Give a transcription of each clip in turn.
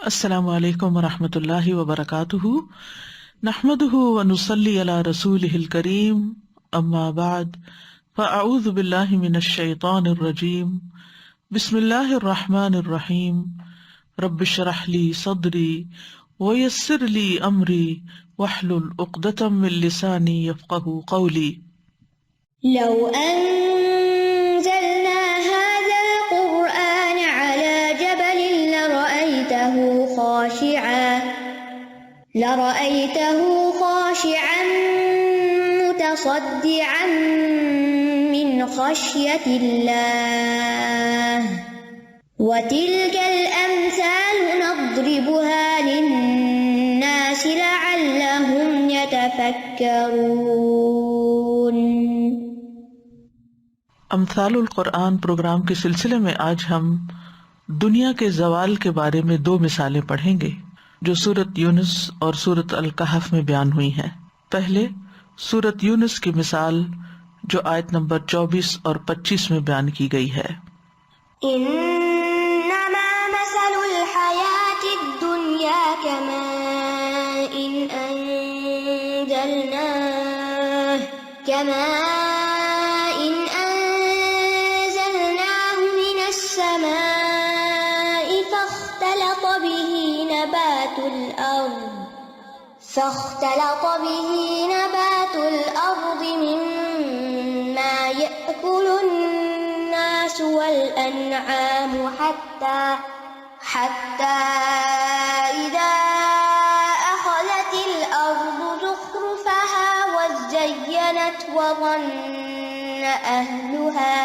السلام علیکم ورحمۃ اللہ وبرکاتہ، نحمده ونصلی علی رسولہ الکریم، اما بعد فاعوذ باللہ من الشیطان الرجیم، بسم اللہ الرحمن الرحیم، رب اشرح لی صدری ویسر لی امری واحلل عقدۃ من لسانی یفقہوا قولی۔ لو أنزلنا هذا القرآن على جبل لرأيته خاشعا متصدعا من خشية الله وتلك الأمثال نضربها للناس لعلهم يتفكرون۔ امثال القرآن پروگرام کے سلسلے میں آج ہم دنیا کے زوال کے بارے میں دو مثالیں پڑھیں گے جو سورۃ یونس اور سورۃ الکہف میں بیان ہوئی ہیں۔ پہلے سورۃ یونس کی مثال جو آیت نمبر 24 اور 25 میں بیان کی گئی ہے۔ انما مثل الحیاة الدنیا كماء أنزلناه من السماء فاختلط به نبات الأرض مما يأكل الناس والأنعام حتى إذا أخذت الأرض زخرفها وزينت وظن أهلها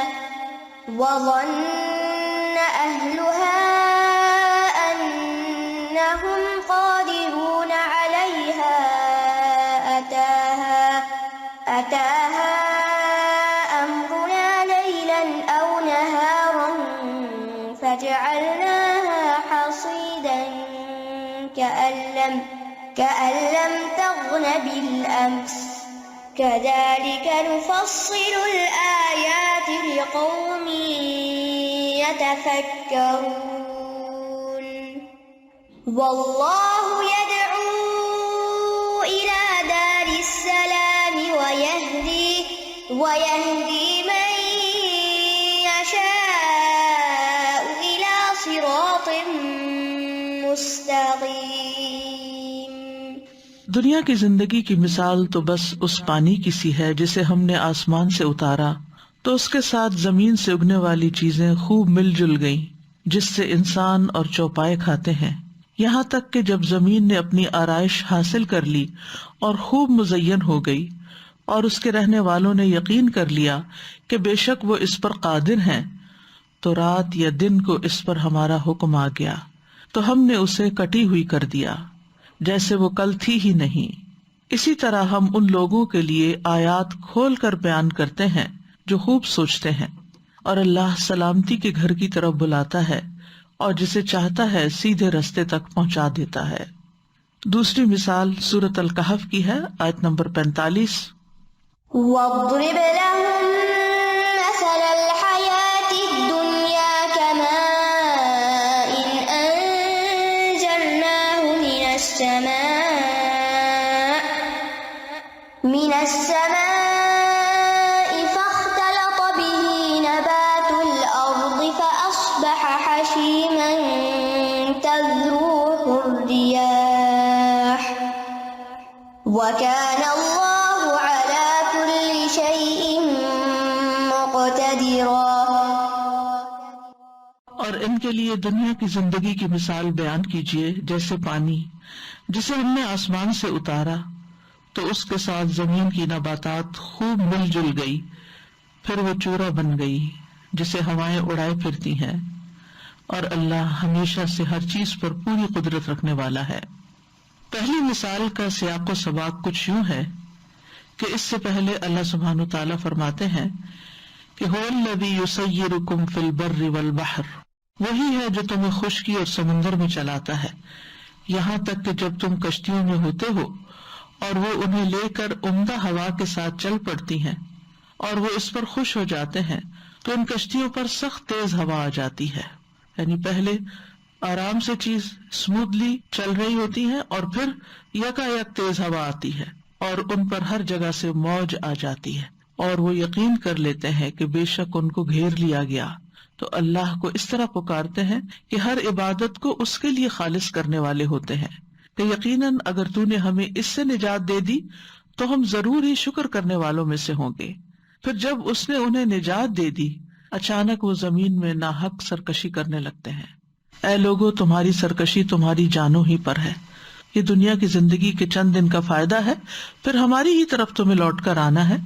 أنهم قادرون عليها أتاها أمرنا ليلا أو نهارا فجعلناها حصيدا كأن لم تغن بالأمس كذلك نفصل الآيات لقوم يتفكرون۔ والله يدعو إلى دار السلام ويهدي من يشاء إلى صراط مستقيم۔ دنیا کی زندگی کی مثال تو بس اس پانی کی سی ہے جسے ہم نے آسمان سے اتارا تو اس کے ساتھ زمین سے اگنے والی چیزیں خوب مل جل گئیں، جس سے انسان اور چوپائے کھاتے ہیں، یہاں تک کہ جب زمین نے اپنی آرائش حاصل کر لی اور خوب مزین ہو گئی اور اس کے رہنے والوں نے یقین کر لیا کہ بے شک وہ اس پر قادر ہیں، تو رات یا دن کو اس پر ہمارا حکم آ گیا تو ہم نے اسے کٹی ہوئی کر دیا جیسے وہ کل تھی ہی نہیں۔ اسی طرح ہم ان لوگوں کے لیے آیات کھول کر بیان کرتے ہیں جو خوب سوچتے ہیں، اور اللہ سلامتی کے گھر کی طرف بلاتا ہے اور جسے چاہتا ہے سیدھے رستے تک پہنچا دیتا ہے۔ دوسری مثال سورۃ الکہف کی ہے، آیت نمبر 45۔ واضرب لهم مثل الحياة الدنيا كماء أنزلناه من السماء فاختلط به نبات الأرض فأصبح حشيما تذروه الرياح وكان الله على كل شيء مقتدرا۔ اور ان کے لیے دنیا کی زندگی کی مثال بیان کیجیے جیسے پانی جسے ہم نے آسمان سے اتارا تو اس کے ساتھ زمین کی نباتات خوب مل جل گئی، پھر وہ چورا بن گئی جسے ہوائیں اڑائے پھرتی ہیں، اور اللہ ہمیشہ سے ہر چیز پر پوری قدرت رکھنے والا ہے۔ پہلی مثال کا سیاق و سباق کچھ یوں ہے کہ اس سے پہلے اللہ سبحانہ تعالیٰ فرماتے ہیں کہ هو الذی یسیرکم فی البر والبحر، وہی ہے جو تمہیں خشکی اور سمندر میں چلاتا ہے، یہاں تک کہ جب تم کشتیوں میں ہوتے ہو اور وہ انہیں لے کر عمدہ ہوا کے ساتھ چل پڑتی ہیں اور وہ اس پر خوش ہو جاتے ہیں تو ان کشتیوں پر سخت تیز ہوا آ جاتی ہے، یعنی پہلے آرام سے چیز اسموتھلی چل رہی ہوتی ہے اور پھر یکایک تیز ہوا آتی ہے اور ان پر ہر جگہ سے موج آ جاتی ہے اور وہ یقین کر لیتے ہیں کہ بے شک ان کو گھیر لیا گیا، تو اللہ کو اس طرح پکارتے ہیں کہ ہر عبادت کو اس کے لیے خالص کرنے والے ہوتے ہیں کہ یقیناً اگر تو نے ہمیں اس سے نجات دے دی تو ہم ضرور ہی شکر کرنے والوں میں سے ہوں گے۔ پھر جب اس نے انہیں نجات دے دی، اچانک وہ زمین میں ناحق سرکشی کرنے لگتے ہیں۔ اے لوگو، تمہاری سرکشی تمہاری جانوں ہی پر ہے، یہ دنیا کی زندگی کے چند دن کا فائدہ ہے، پھر ہماری ہی طرف تمہیں لوٹ کر آنا ہے،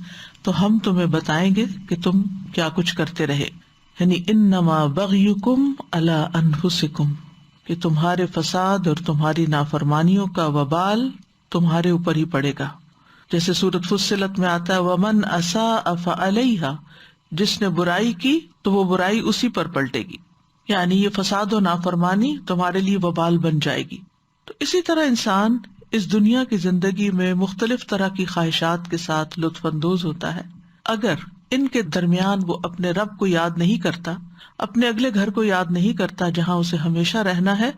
تو ہم تمہیں بتائیں گے کہ تم کیا کچھ کرتے رہے۔ یعنی انما بغیکم علی انفسکم، کہ تمہارے فساد اور تمہاری نافرمانیوں کا وبال تمہارے اوپر ہی پڑے گا۔ جیسے سورۃ فصلت میں آتا ہے ومن اساء فعلیہا، جس نے برائی کی تو وہ برائی اسی پر پلٹے گی، یعنی یہ فساد و نافرمانی تمہارے لیے وبال بن جائے گی۔ تو اسی طرح انسان اس دنیا کی زندگی میں مختلف طرح کی خواہشات کے ساتھ لطف اندوز ہوتا ہے، اگر ان کے درمیان وہ اپنے رب کو یاد نہیں کرتا، اپنے اگلے گھر کو یاد نہیں کرتا جہاں اسے ہمیشہ رہنا ہے،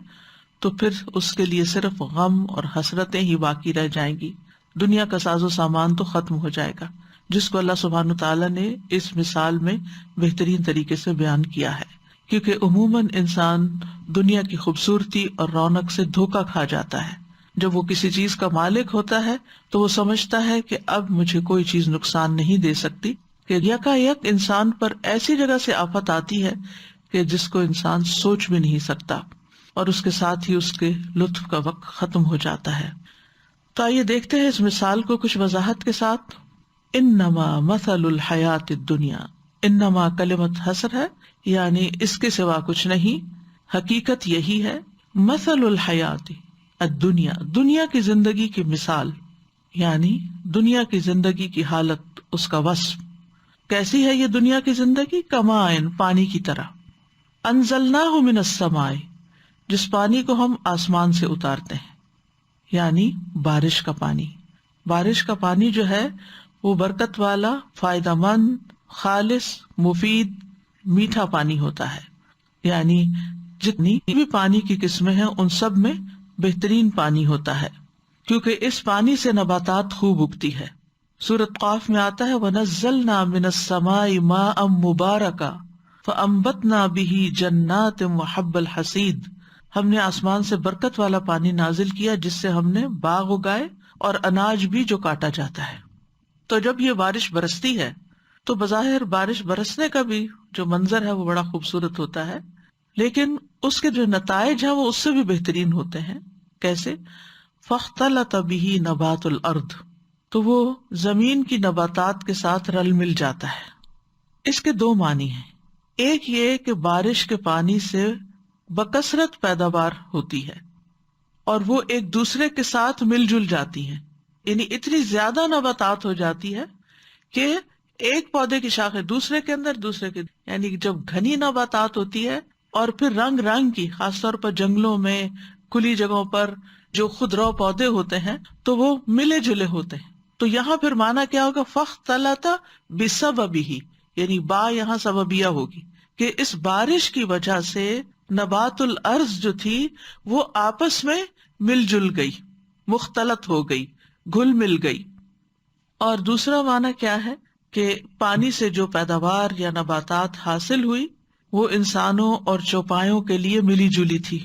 تو پھر اس کے لیے صرف غم اور حسرتیں ہی باقی رہ جائیں گی، دنیا کا ساز و سامان تو ختم ہو جائے گا، جس کو اللہ سبحانہ تعالیٰ نے اس مثال میں بہترین طریقے سے بیان کیا ہے۔ کیونکہ عموماً انسان دنیا کی خوبصورتی اور رونق سے دھوکا کھا جاتا ہے۔ جب وہ کسی چیز کا مالک ہوتا ہے تو وہ سمجھتا ہے کہ اب مجھے کوئی چیز نقصان نہیں دے سکتی، کہ یکایک انسان پر ایسی جگہ سے آفت آتی ہے کہ جس کو انسان سوچ بھی نہیں سکتا، اور اس کے ساتھ ہی اس کے لطف کا وقت ختم ہو جاتا ہے۔ تو آئیے دیکھتے ہیں اس مثال کو کچھ وضاحت کے ساتھ۔ انما مثل الحیات الدنیا، انما کلمت حصر ہے، یعنی اس کے سوا کچھ نہیں، حقیقت یہی ہے۔ مثل الحیات الدنیا، دنیا کی زندگی کی مثال، یعنی دنیا کی زندگی کی حالت، اس کا وصف کیسی ہے؟ یہ دنیا کی زندگی کمائن، پانی کی طرح، انزلناہ من السماء، جس پانی کو ہم آسمان سے اتارتے ہیں، یعنی بارش کا پانی۔ بارش کا پانی جو ہے وہ برکت والا، فائدہ مند، خالص، مفید، میٹھا پانی ہوتا ہے، یعنی جتنی بھی پانی کی قسمیں ہیں ان سب میں بہترین پانی ہوتا ہے، کیونکہ اس پانی سے نباتات خوب اگتی ہے۔ سورۃ قاف میں آتا ہے وَنَزَّلْنَا مِنَ السَّمَاءِ مَاءً مُبَارَكًا فَأَنبَتْنَا بِهِ جَنَّاتٍ وَحَبَّ الْحَصِيدِ، ہم نے آسمان سے برکت والا پانی نازل کیا جس سے ہم نے باغ اگائے اور اناج بھی جو کاٹا جاتا ہے۔ تو جب یہ بارش برستی ہے تو بظاہر بارش برسنے کا بھی جو منظر ہے وہ بڑا خوبصورت ہوتا ہے، لیکن اس کے جو نتائج ہیں وہ اس سے بھی بہترین ہوتے ہیں۔ کیسے؟ فَاخْتَلَطَ بِهِ نَبَاتُ الْأَرْضِ، تو وہ زمین کی نباتات کے ساتھ رل مل جاتا ہے۔ اس کے دو معنی ہیں، ایک یہ کہ بارش کے پانی سے بکثرت پیداوار ہوتی ہے اور وہ ایک دوسرے کے ساتھ مل جل جاتی ہیں، یعنی اتنی زیادہ نباتات ہو جاتی ہے کہ ایک پودے کی شاخیں دوسرے کے اندر، دوسرے کے، یعنی جب گھنی نباتات ہوتی ہے اور پھر رنگ رنگ کی، خاص طور پر جنگلوں میں، کھلی جگہوں پر جو خودرو پودے ہوتے ہیں تو وہ ملے جلے ہوتے ہیں۔ تو یہاں پھر معنی کیا ہوگا؟ فاختلط بسببہ، یعنی با یہاں سببیہ ہوگی کہ اس بارش کی وجہ سے نبات الارض جو تھی وہ آپس میں مل جل گئی، مختلط ہو گئی، گھل مل گئی۔ اور دوسرا معنی کیا ہے کہ پانی سے جو پیداوار یا نباتات حاصل ہوئی وہ انسانوں اور چوپایوں کے لیے ملی جلی تھی۔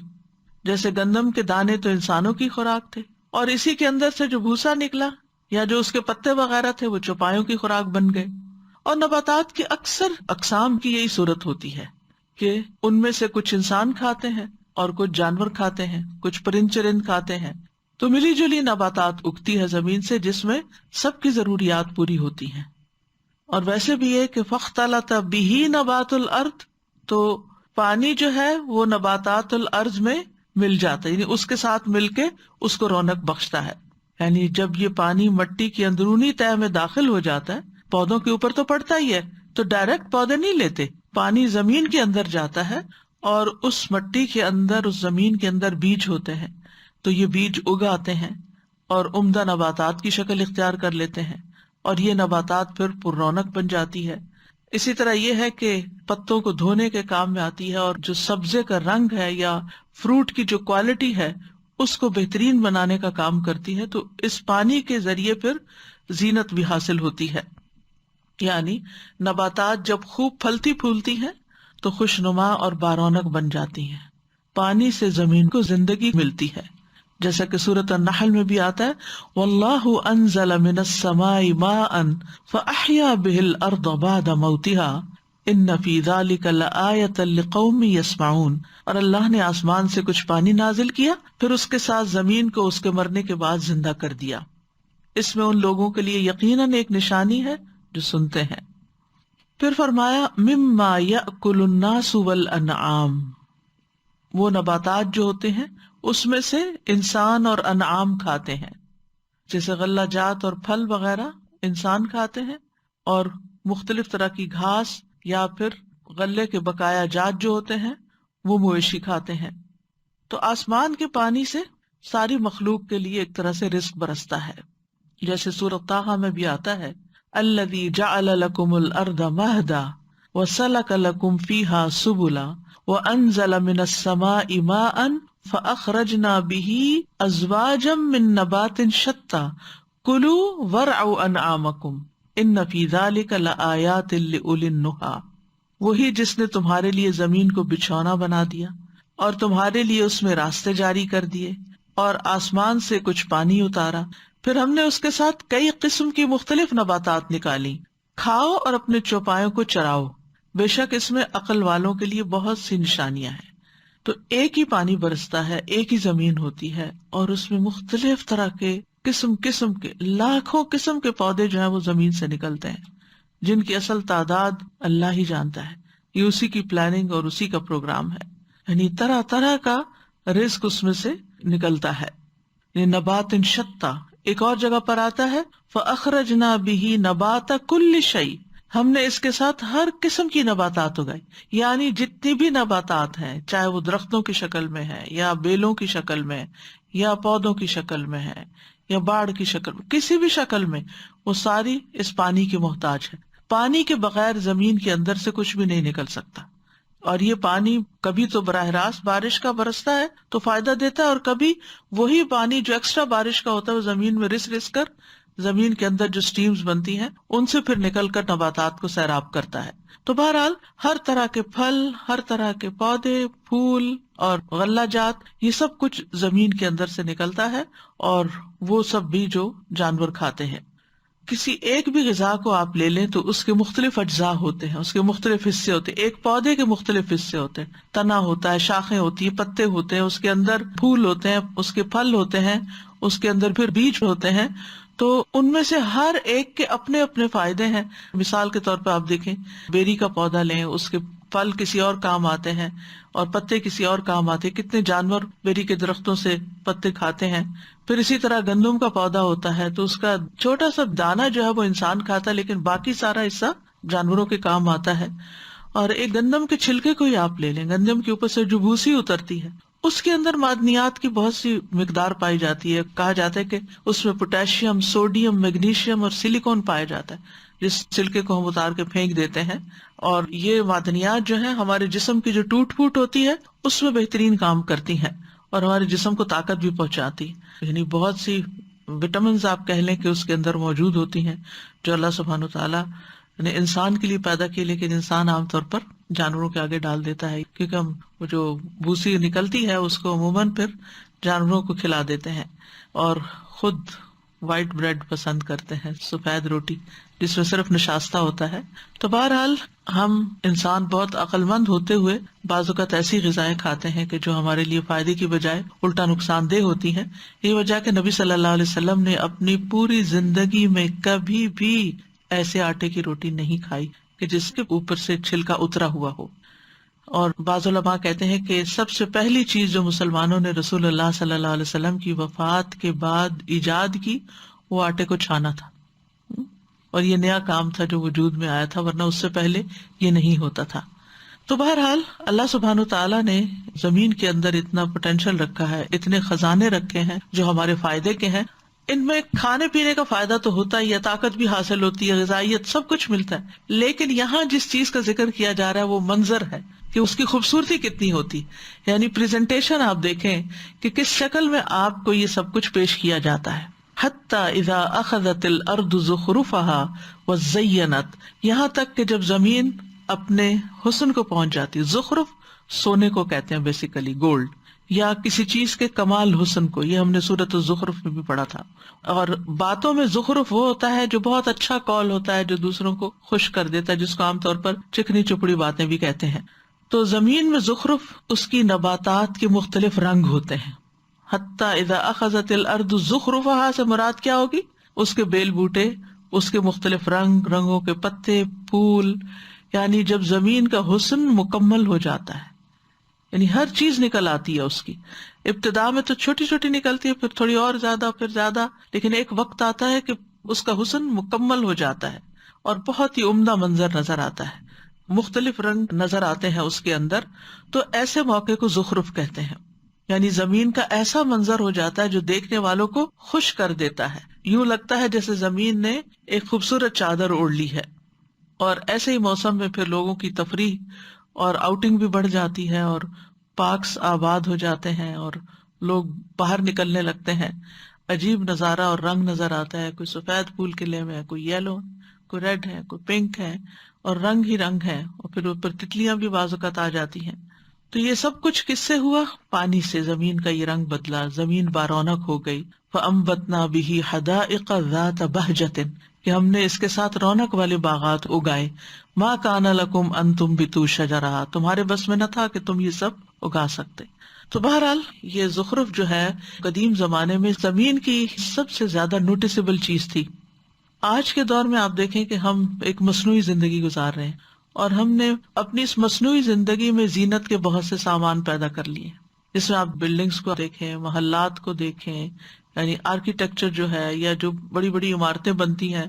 جیسے گندم کے دانے تو انسانوں کی خوراک تھے، اور اسی کے اندر سے جو بھوسا نکلا یا جو اس کے پتے وغیرہ تھے وہ چوپایوں کی خوراک بن گئے۔ اور نباتات کی اکثر اقسام کی یہی صورت ہوتی ہے کہ ان میں سے کچھ انسان کھاتے ہیں اور کچھ جانور کھاتے ہیں، کچھ پرند چرند کھاتے ہیں، تو ملی جلی نباتات اگتی ہے زمین سے جس میں سب کی ضروریات پوری ہوتی ہیں۔ اور ویسے بھی یہ کہ فاختلط بہ نبات الارض، تو پانی جو ہے وہ نباتات الارض میں مل جاتا ہے، یعنی اس کے ساتھ مل کے اس کو رونق بخشتا ہے۔ یعنی جب یہ پانی مٹی کی اندرونی تہہ میں داخل ہو جاتا ہے، پودوں کے اوپر تو پڑتا ہی ہے، تو ڈائریکٹ پودے نہیں لیتے، پانی زمین کے اندر جاتا ہے اور اس مٹی کے اندر، اس زمین کے اندر بیج ہوتے ہیں، تو یہ بیج اگاتے ہیں اور عمدہ نباتات کی شکل اختیار کر لیتے ہیں، اور یہ نباتات پھر پر رونق بن جاتی ہے۔ اسی طرح یہ ہے کہ پتوں کو دھونے کے کام میں آتی ہے، اور جو سبزے کا رنگ ہے یا فروٹ کی جو کوالٹی ہے اس کو بہترین بنانے کا کام کرتی ہے. تو اس پانی کے ذریعے پھر زینت بھی حاصل ہوتی ہے، یعنی نباتات جب خوب پھلتی پھولتی ہیں تو خوشنما اور بارونق بن جاتی ہیں. پانی سے زمین کو زندگی ملتی ہے، جیسا کہ سورۃ النحل میں بھی آتا ہے واللہ انزل من السماء ماء فاحیا به الارض بعد موتها ان فی ذلک لآیۃ لقوم یسمعون. اور اللہ نے آسمان سے کچھ پانی نازل کیا، پھر اس کے ساتھ زمین کو اس کے مرنے کے بعد زندہ کر دیا. اس میں ان لوگوں کے لیے یقیناً ایک نشانی ہے جو سنتے ہیں. پھر فرمایا مما یأکل الناس والانعام، وہ نباتات جو ہوتے ہیں اس میں سے انسان اور انعام کھاتے ہیں، جیسے غلہ جات اور پھل وغیرہ انسان کھاتے ہیں، اور مختلف طرح کی گھاس یا پھر غلے کے بقایا جات جو ہوتے ہیں وہ مویشی کھاتے ہیں. تو آسمان کے پانی سے ساری مخلوق کے لیے ایک طرح سے رزق برستا ہے، جیسے سورۃ طٰہٰ میں بھی آتا ہے الذی جعل لکم الارض مہدا وسلک لکم فیہا سبلا وانزل من السماء ماء فاخرجنا به ازواجا من نبات شتى کلوا وارعوا انعامکم ان فی ذلک لآیات لأولی النہی. وہی جس نے تمہارے لیے زمین کو بچھونا بنا دیا اور تمہارے لیے اس میں راستے جاری کر دیے، اور آسمان سے کچھ پانی اتارا، پھر ہم نے اس کے ساتھ کئی قسم کی مختلف نباتات نکالی، کھاؤ اور اپنے چوپایوں کو چراؤ، بے شک اس میں عقل والوں کے لیے بہت سی نشانیاں ہیں. تو ایک ہی پانی برستا ہے، ایک ہی زمین ہوتی ہے، اور اس میں مختلف طرح کے قسم کے لاکھوں قسم کے پودے جو ہیں وہ زمین سے نکلتے ہیں، جن کی اصل تعداد اللہ ہی جانتا ہے. یہ اسی کی پلاننگ اور اسی کا پروگرام ہے، یعنی طرح طرح کا رزق اس میں سے نکلتا ہے. یہ نبات شتّا ایک اور جگہ پر آتا ہے فَأَخْرَجْنَا بِهِ نَبَاتَ كُلِّ شَيْءٍ، ہم نے اس کے ساتھ ہر قسم کی نباتات اگائی، یعنی جتنی بھی نباتات ہیں، چاہے وہ درختوں کی شکل میں ہے یا بیلوں کی شکل میں یا پودوں کی شکل میں ہے یا باڑ کی شکل میں، کسی بھی شکل میں، وہ ساری اس پانی کی محتاج ہے. پانی کے بغیر زمین کے اندر سے کچھ بھی نہیں نکل سکتا، اور یہ پانی کبھی تو براہ راست بارش کا برستا ہے تو فائدہ دیتا ہے، اور کبھی وہی پانی جو ایکسٹرا بارش کا ہوتا ہے وہ زمین میں رس کر زمین کے اندر جو سٹیمز بنتی ہیں ان سے پھر نکل کر نباتات کو سیراب کرتا ہے. تو بہرحال ہر طرح کے پھل، ہر طرح کے پودے، پھول اور غلہ جات، یہ سب کچھ زمین کے اندر سے نکلتا ہے، اور وہ سب بھی جو جانور کھاتے ہیں. کسی ایک بھی غذا کو آپ لے لیں تو اس کے مختلف اجزاء ہوتے ہیں، اس کے مختلف حصے ہوتے ہیں. ایک پودے کے مختلف حصے ہوتے ہیں، تنا ہوتا ہے، شاخیں ہوتی ہیں، پتے ہوتے ہیں، اس کے اندر پھول ہوتے ہیں، اس کے پھل ہوتے ہیں، اس کے اندر پھر بیج ہوتے ہیں. تو ان میں سے ہر ایک کے اپنے اپنے فائدے ہیں. مثال کے طور پہ آپ دیکھیں، بیری کا پودا لیں، اس کے پھل کسی اور کام آتے ہیں اور پتے کسی اور کام آتے ہیں. کتنے جانور بیری کے درختوں سے پتے کھاتے ہیں. پھر اسی طرح گندم کا پودا ہوتا ہے تو اس کا چھوٹا سا دانا جو ہے وہ انسان کھاتا ہے، لیکن باقی سارا حصہ جانوروں کے کام آتا ہے. اور ایک گندم کے چھلکے کو ہی آپ لے لیں، گندم کے اوپر سے جو بھوسی اترتی ہے اس کے اندر معدنیات کی بہت سی مقدار پائی جاتی ہے. کہا جاتا ہے کہ اس میں پوٹیشیم، سوڈیم، میگنیشیم اور سلیکون پایا جاتا ہے، جس چھلکے کو ہم اتار کے پھینک دیتے ہیں. اور یہ معدنیات جو ہیں ہمارے جسم کی جو ٹوٹ پھوٹ ہوتی ہے اس میں بہترین کام کرتی ہیں اور ہمارے جسم کو طاقت بھی پہنچاتی ہے. یعنی بہت سی وٹامنز آپ کہہ لیں کہ اس کے اندر موجود ہوتی ہیں جو اللہ سبحانہ وتعالیٰ نے انسان کے لیے پیدا کی، لیکن انسان عام طور پر جانوروں کے آگے ڈال دیتا ہے، کیونکہ ہم وہ جو بھوسی نکلتی ہے اس کو عموماً پھر جانوروں کو کھلا دیتے ہیں، اور خود وائٹ بریڈ پسند کرتے ہیں، سفید روٹی جس میں صرف نشاستہ ہوتا ہے. تو بہرحال ہم انسان بہت عقل مند ہوتے ہوئے بعض اوقات ایسی غذائیں کھاتے ہیں کہ جو ہمارے لیے فائدے کی بجائے الٹا نقصان دہ ہوتی ہیں. یہ وجہ کہ نبی صلی اللہ علیہ وسلم نے اپنی پوری زندگی میں کبھی بھی ایسے آٹے کی روٹی نہیں کھائی کہ جس کے اوپر سے چھلکا اترا ہوا ہو. اور بعض علماء کہتے ہیں کہ سب سے پہلی چیز جو مسلمانوں نے رسول اللہ صلی اللہ علیہ وسلم کی وفات کے بعد ایجاد کی وہ آٹے کو چھانا تھا، اور یہ نیا کام تھا جو وجود میں آیا تھا، ورنہ اس سے پہلے یہ نہیں ہوتا تھا. تو بہرحال اللہ سبحانہ تعالیٰ نے زمین کے اندر اتنا پوٹینشیل رکھا ہے، اتنے خزانے رکھے ہیں جو ہمارے فائدے کے ہیں. ان میں کھانے پینے کا فائدہ تو ہوتا ہی ہے، طاقت بھی حاصل ہوتی ہے، غذائیت سب کچھ ملتا ہے، لیکن یہاں جس چیز کا ذکر کیا جا رہا ہے وہ منظر ہے کہ اس کی خوبصورتی کتنی ہوتی، یعنی پریزنٹیشن آپ دیکھیں کہ کس شکل میں آپ کو یہ سب کچھ پیش کیا جاتا ہے. حتی اذا اخذت الارض زخرفها وزینت، یہاں تک کہ جب زمین اپنے حسن کو پہنچ جاتی، زخرف سونے کو کہتے ہیں بیسیکلی، گولڈ یا کسی چیز کے کمال حسن کو، یہ ہم نے سورۃ الزخرف میں بھی پڑھا تھا. اور باتوں میں زخرف وہ ہوتا ہے جو بہت اچھا قول ہوتا ہے، جو دوسروں کو خوش کر دیتا ہے، جس کو عام طور پر چکنی چپڑی باتیں بھی کہتے ہیں. تو زمین میں زخرف اس کی نباتات کے مختلف رنگ ہوتے ہیں. حتی اذا اخذت الارض زخرفها سے مراد کیا ہوگی؟ اس کے بیل بوٹے، اس کے مختلف رنگوں کے پتے، پھول، یعنی جب زمین کا حسن مکمل ہو جاتا ہے، یعنی ہر چیز نکل آتی ہے اس کی. ابتدا میں تو چھوٹی چھوٹی نکلتی ہے، پھر تھوڑی اور زیادہ، پھر زیادہ، لیکن ایک وقت آتا ہے کہ اس کا حسن مکمل ہو جاتا ہے اور بہت ہی عمدہ منظر نظر آتا ہے، مختلف رنگ نظر آتے ہیں اس کے اندر. تو ایسے موقع کو زخرف کہتے ہیں، یعنی زمین کا ایسا منظر ہو جاتا ہے جو دیکھنے والوں کو خوش کر دیتا ہے، یوں لگتا ہے جیسے زمین نے ایک خوبصورت چادر اوڑھ لی ہے. اور ایسے ہی موسم میں پھر لوگوں کی تفریح اور آؤٹنگ بھی بڑھ جاتی ہے، اور پارکس آباد ہو جاتے ہیں اور لوگ باہر نکلنے لگتے ہیں. عجیب نظارہ اور رنگ نظر آتا ہے، کوئی سفید پھول کھلے ہوئے ہیں، کوئی یلو، کوئی ریڈ ہے، کوئی پنک ہے، اور رنگ ہی رنگ ہے، اور پھر اوپر تتلیاں بھی بعض اوقات آ جاتی ہیں. تو یہ سب کچھ کس سے ہوا؟ پانی سے. زمین کا یہ رنگ بدلا، زمین بارونق ہو گئی. فَأَنبَتْنَا بِهِ حَدَائِقَ ذَاتَ بَهْجَةٍ، کہ ہم نے اس کے ساتھ رونق والے باغات اگائے. مَا كَانَ لَكُمْ أَن تُنبِتُوا شَجَرَهَا، تمہارے بس میں نہ تھا کہ تم یہ سب اگا سکتے. تو بہرحال یہ زخرف جو ہے قدیم زمانے میں زمین کی سب سے زیادہ نوٹیسیبل چیز تھی. آج کے دور میں آپ دیکھیں کہ ہم ایک مصنوعی زندگی گزار رہے ہیں، اور ہم نے اپنی اس مصنوعی زندگی میں زینت کے بہت سے سامان پیدا کر لیے، جس میں آپ بلڈنگز کو دیکھیں، محلات کو دیکھیں، یعنی آرکیٹیکچر جو ہے یا جو بڑی بڑی عمارتیں بنتی ہیں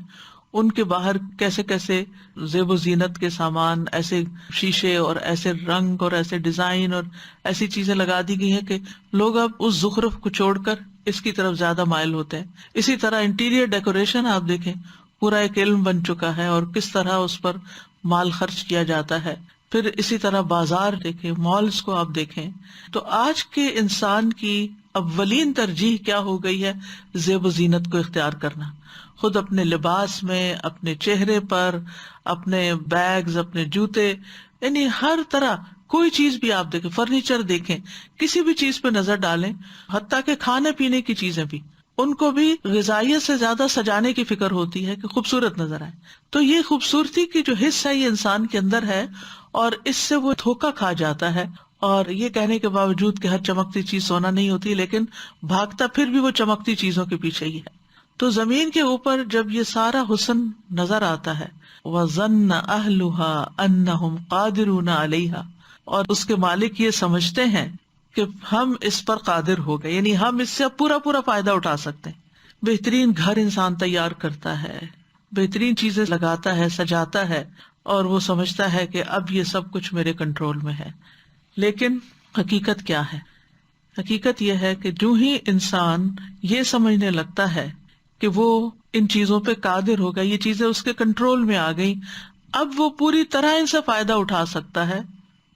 ان کے باہر کیسے کیسے زیب و زینت کے سامان، ایسے شیشے اور ایسے رنگ اور ایسے ڈیزائن اور ایسی چیزیں لگا دی گئی ہیں کہ لوگ اب اس زخرف کو چھوڑ کر اس کی طرف زیادہ مائل ہوتے ہیں. اسی طرح انٹیریئر ڈیکوریشن آپ دیکھیں، پورا ایک علم بن چکا ہے اور کس طرح اس پر مال خرچ کیا جاتا ہے. پھر اسی طرح بازار دیکھیں، مالز کو آپ دیکھیں. تو آج کے انسان کی اولین ترجیح کیا ہو گئی ہے؟ زیب و زینت کو اختیار کرنا. خود اپنے لباس میں، اپنے چہرے پر، اپنے بیگز، اپنے جوتے، یعنی ہر طرح کوئی چیز بھی آپ دیکھیں، فرنیچر دیکھیں، کسی بھی چیز پہ نظر ڈالیں، حتیٰ کہ کھانے پینے کی چیزیں بھی، ان کو بھی غذائیت سے زیادہ سجانے کی فکر ہوتی ہے کہ خوبصورت نظر آئے. تو یہ خوبصورتی کی جو حصہ ہے یہ انسان کے اندر ہے، اور اس سے وہ دھوکا کھا جاتا ہے. اور یہ کہنے کے باوجود کہ ہر چمکتی چیز سونا نہیں ہوتی، لیکن بھاگتا پھر بھی وہ چمکتی چیزوں کے پیچھے ہی ہے. تو زمین کے اوپر جب یہ سارا حسن نظر آتا ہے، وَظَنَّ أَهْلُهَا أَنَّهُمْ قَادِرُونَ عَلَيْهَا، اور اس کے مالک یہ سمجھتے ہیں کہ ہم اس پر قادر ہو گئے، یعنی ہم اس سے پورا فائدہ اٹھا سکتے ہیں. بہترین گھر انسان تیار کرتا ہے، بہترین چیزیں لگاتا ہے، سجاتا ہے، اور وہ سمجھتا ہے کہ اب یہ سب کچھ میرے کنٹرول میں ہے. لیکن حقیقت کیا ہے؟ حقیقت یہ ہے کہ جو ہی انسان یہ سمجھنے لگتا ہے کہ وہ ان چیزوں پہ قادر ہوگا، یہ چیزیں اس کے کنٹرول میں آ گئی، اب وہ پوری طرح ان سے فائدہ اٹھا سکتا ہے،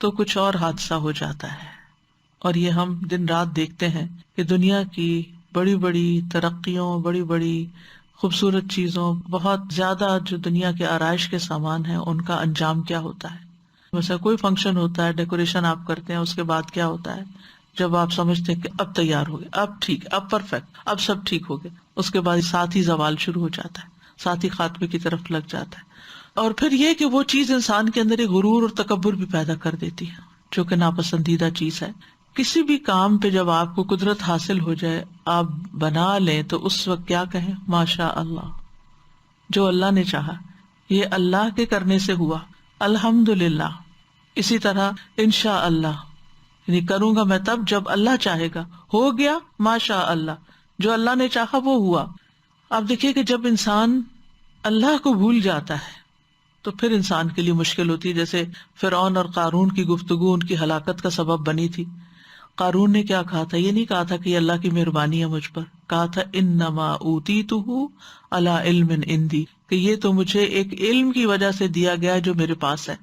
تو کچھ اور حادثہ ہو جاتا ہے. اور یہ ہم دن رات دیکھتے ہیں کہ دنیا کی بڑی بڑی ترقیوں، بڑی بڑی خوبصورت چیزوں، بہت زیادہ جو دنیا کے آرائش کے سامان ہیں، ان کا انجام کیا ہوتا ہے. ویسے کوئی فنکشن ہوتا ہے، ڈیکوریشن آپ کرتے ہیں، اس کے بعد کیا ہوتا ہے؟ جب آپ سمجھتے ہیں کہ اب تیار ہو گئے، اب ٹھیک، اب پرفیکٹ، اب سب ٹھیک ہو گئے، اس کے بعد ساتھ ہی زوال شروع ہو جاتا ہے، ساتھ ہی خاتمے کی طرف لگ جاتا ہے. اور پھر یہ کہ وہ چیز انسان کے اندر ایک غرور اور تکبر بھی پیدا کر دیتی ہے، جو کہ ناپسندیدہ چیز ہے. کسی بھی کام پہ جب آپ کو قدرت حاصل ہو جائے، آپ بنا لیں، تو اس وقت کیا کہیں؟ ماشاء اللہ، جو اللہ نے چاہا، یہ اللہ کے کرنے سے ہوا، الحمدللہ. اسی طرح انشاء اللہ، یعنی کروں گا میں تب جب اللہ چاہے گا، ہو گیا ماشاء اللہ، جو اللہ نے چاہا وہ ہوا. آپ دیکھیے کہ جب انسان اللہ کو بھول جاتا ہے تو پھر انسان کے لیے مشکل ہوتی ہے. جیسے فرعون اور قارون کی گفتگو ان کی ہلاکت کا سبب بنی تھی، قارون نے کیا کہا تھا؟ یہ نہیں کہا تھا کہ یہ اللہ کی مہربانی ہے مجھ پر، کہا تھا انما اوتیتہ علی علم عندی، کہ یہ تو مجھے ایک علم کی وجہ سے دیا گیا جو میرے پاس ہے۔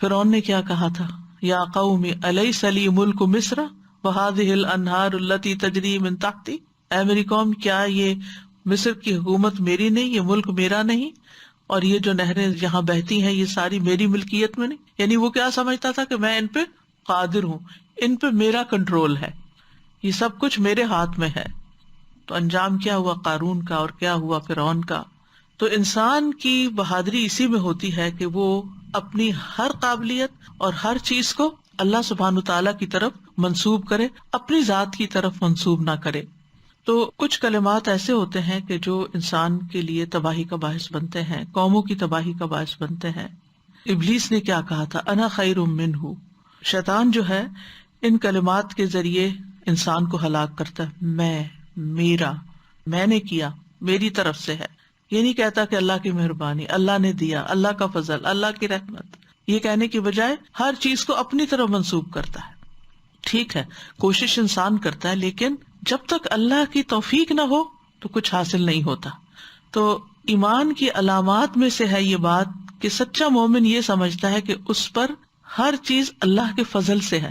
فرعون نے کیا کہا تھا؟ یا قوم الیس لی ملک مصر وہذہ الانہار التی تجری من تحتی، اے میری قوم کیا یہ مصر کی حکومت میری نہیں، یہ ملک میرا نہیں، اور یہ جو نہریں یہاں بہتی ہیں یہ ساری میری ملکیت میں نہیں؟ یعنی وہ کیا سمجھتا تھا کہ میں ان پہ قادر ہوں، ان پہ میرا کنٹرول ہے، یہ سب کچھ میرے ہاتھ میں ہے۔ تو انجام کیا ہوا قارون کا اور کیا ہوا فرعون کا؟ تو انسان کی بہادری اسی میں ہوتی ہے کہ وہ اپنی ہر قابلیت اور ہر چیز کو اللہ سبحانہ تعالیٰ کی طرف منسوب کرے، اپنی ذات کی طرف منسوب نہ کرے۔ تو کچھ کلمات ایسے ہوتے ہیں کہ جو انسان کے لیے تباہی کا باعث بنتے ہیں، قوموں کی تباہی کا باعث بنتے ہیں۔ ابلیس نے کیا کہا تھا؟ انا خیر منہ، شیطان جو ہے ان کلمات کے ذریعے انسان کو ہلاک کرتا ہے، میرا، میں نے کیا، میری طرف سے ہے۔ یہ نہیں کہتا کہ اللہ کی مہربانی، اللہ نے دیا، اللہ کا فضل، اللہ کی رحمت، یہ کہنے کی بجائے ہر چیز کو اپنی طرف منسوب کرتا ہے۔ ٹھیک ہے، کوشش انسان کرتا ہے، لیکن جب تک اللہ کی توفیق نہ ہو تو کچھ حاصل نہیں ہوتا۔ تو ایمان کی علامات میں سے ہے یہ بات کہ سچا مومن یہ سمجھتا ہے کہ اس پر ہر چیز اللہ کے فضل سے ہے،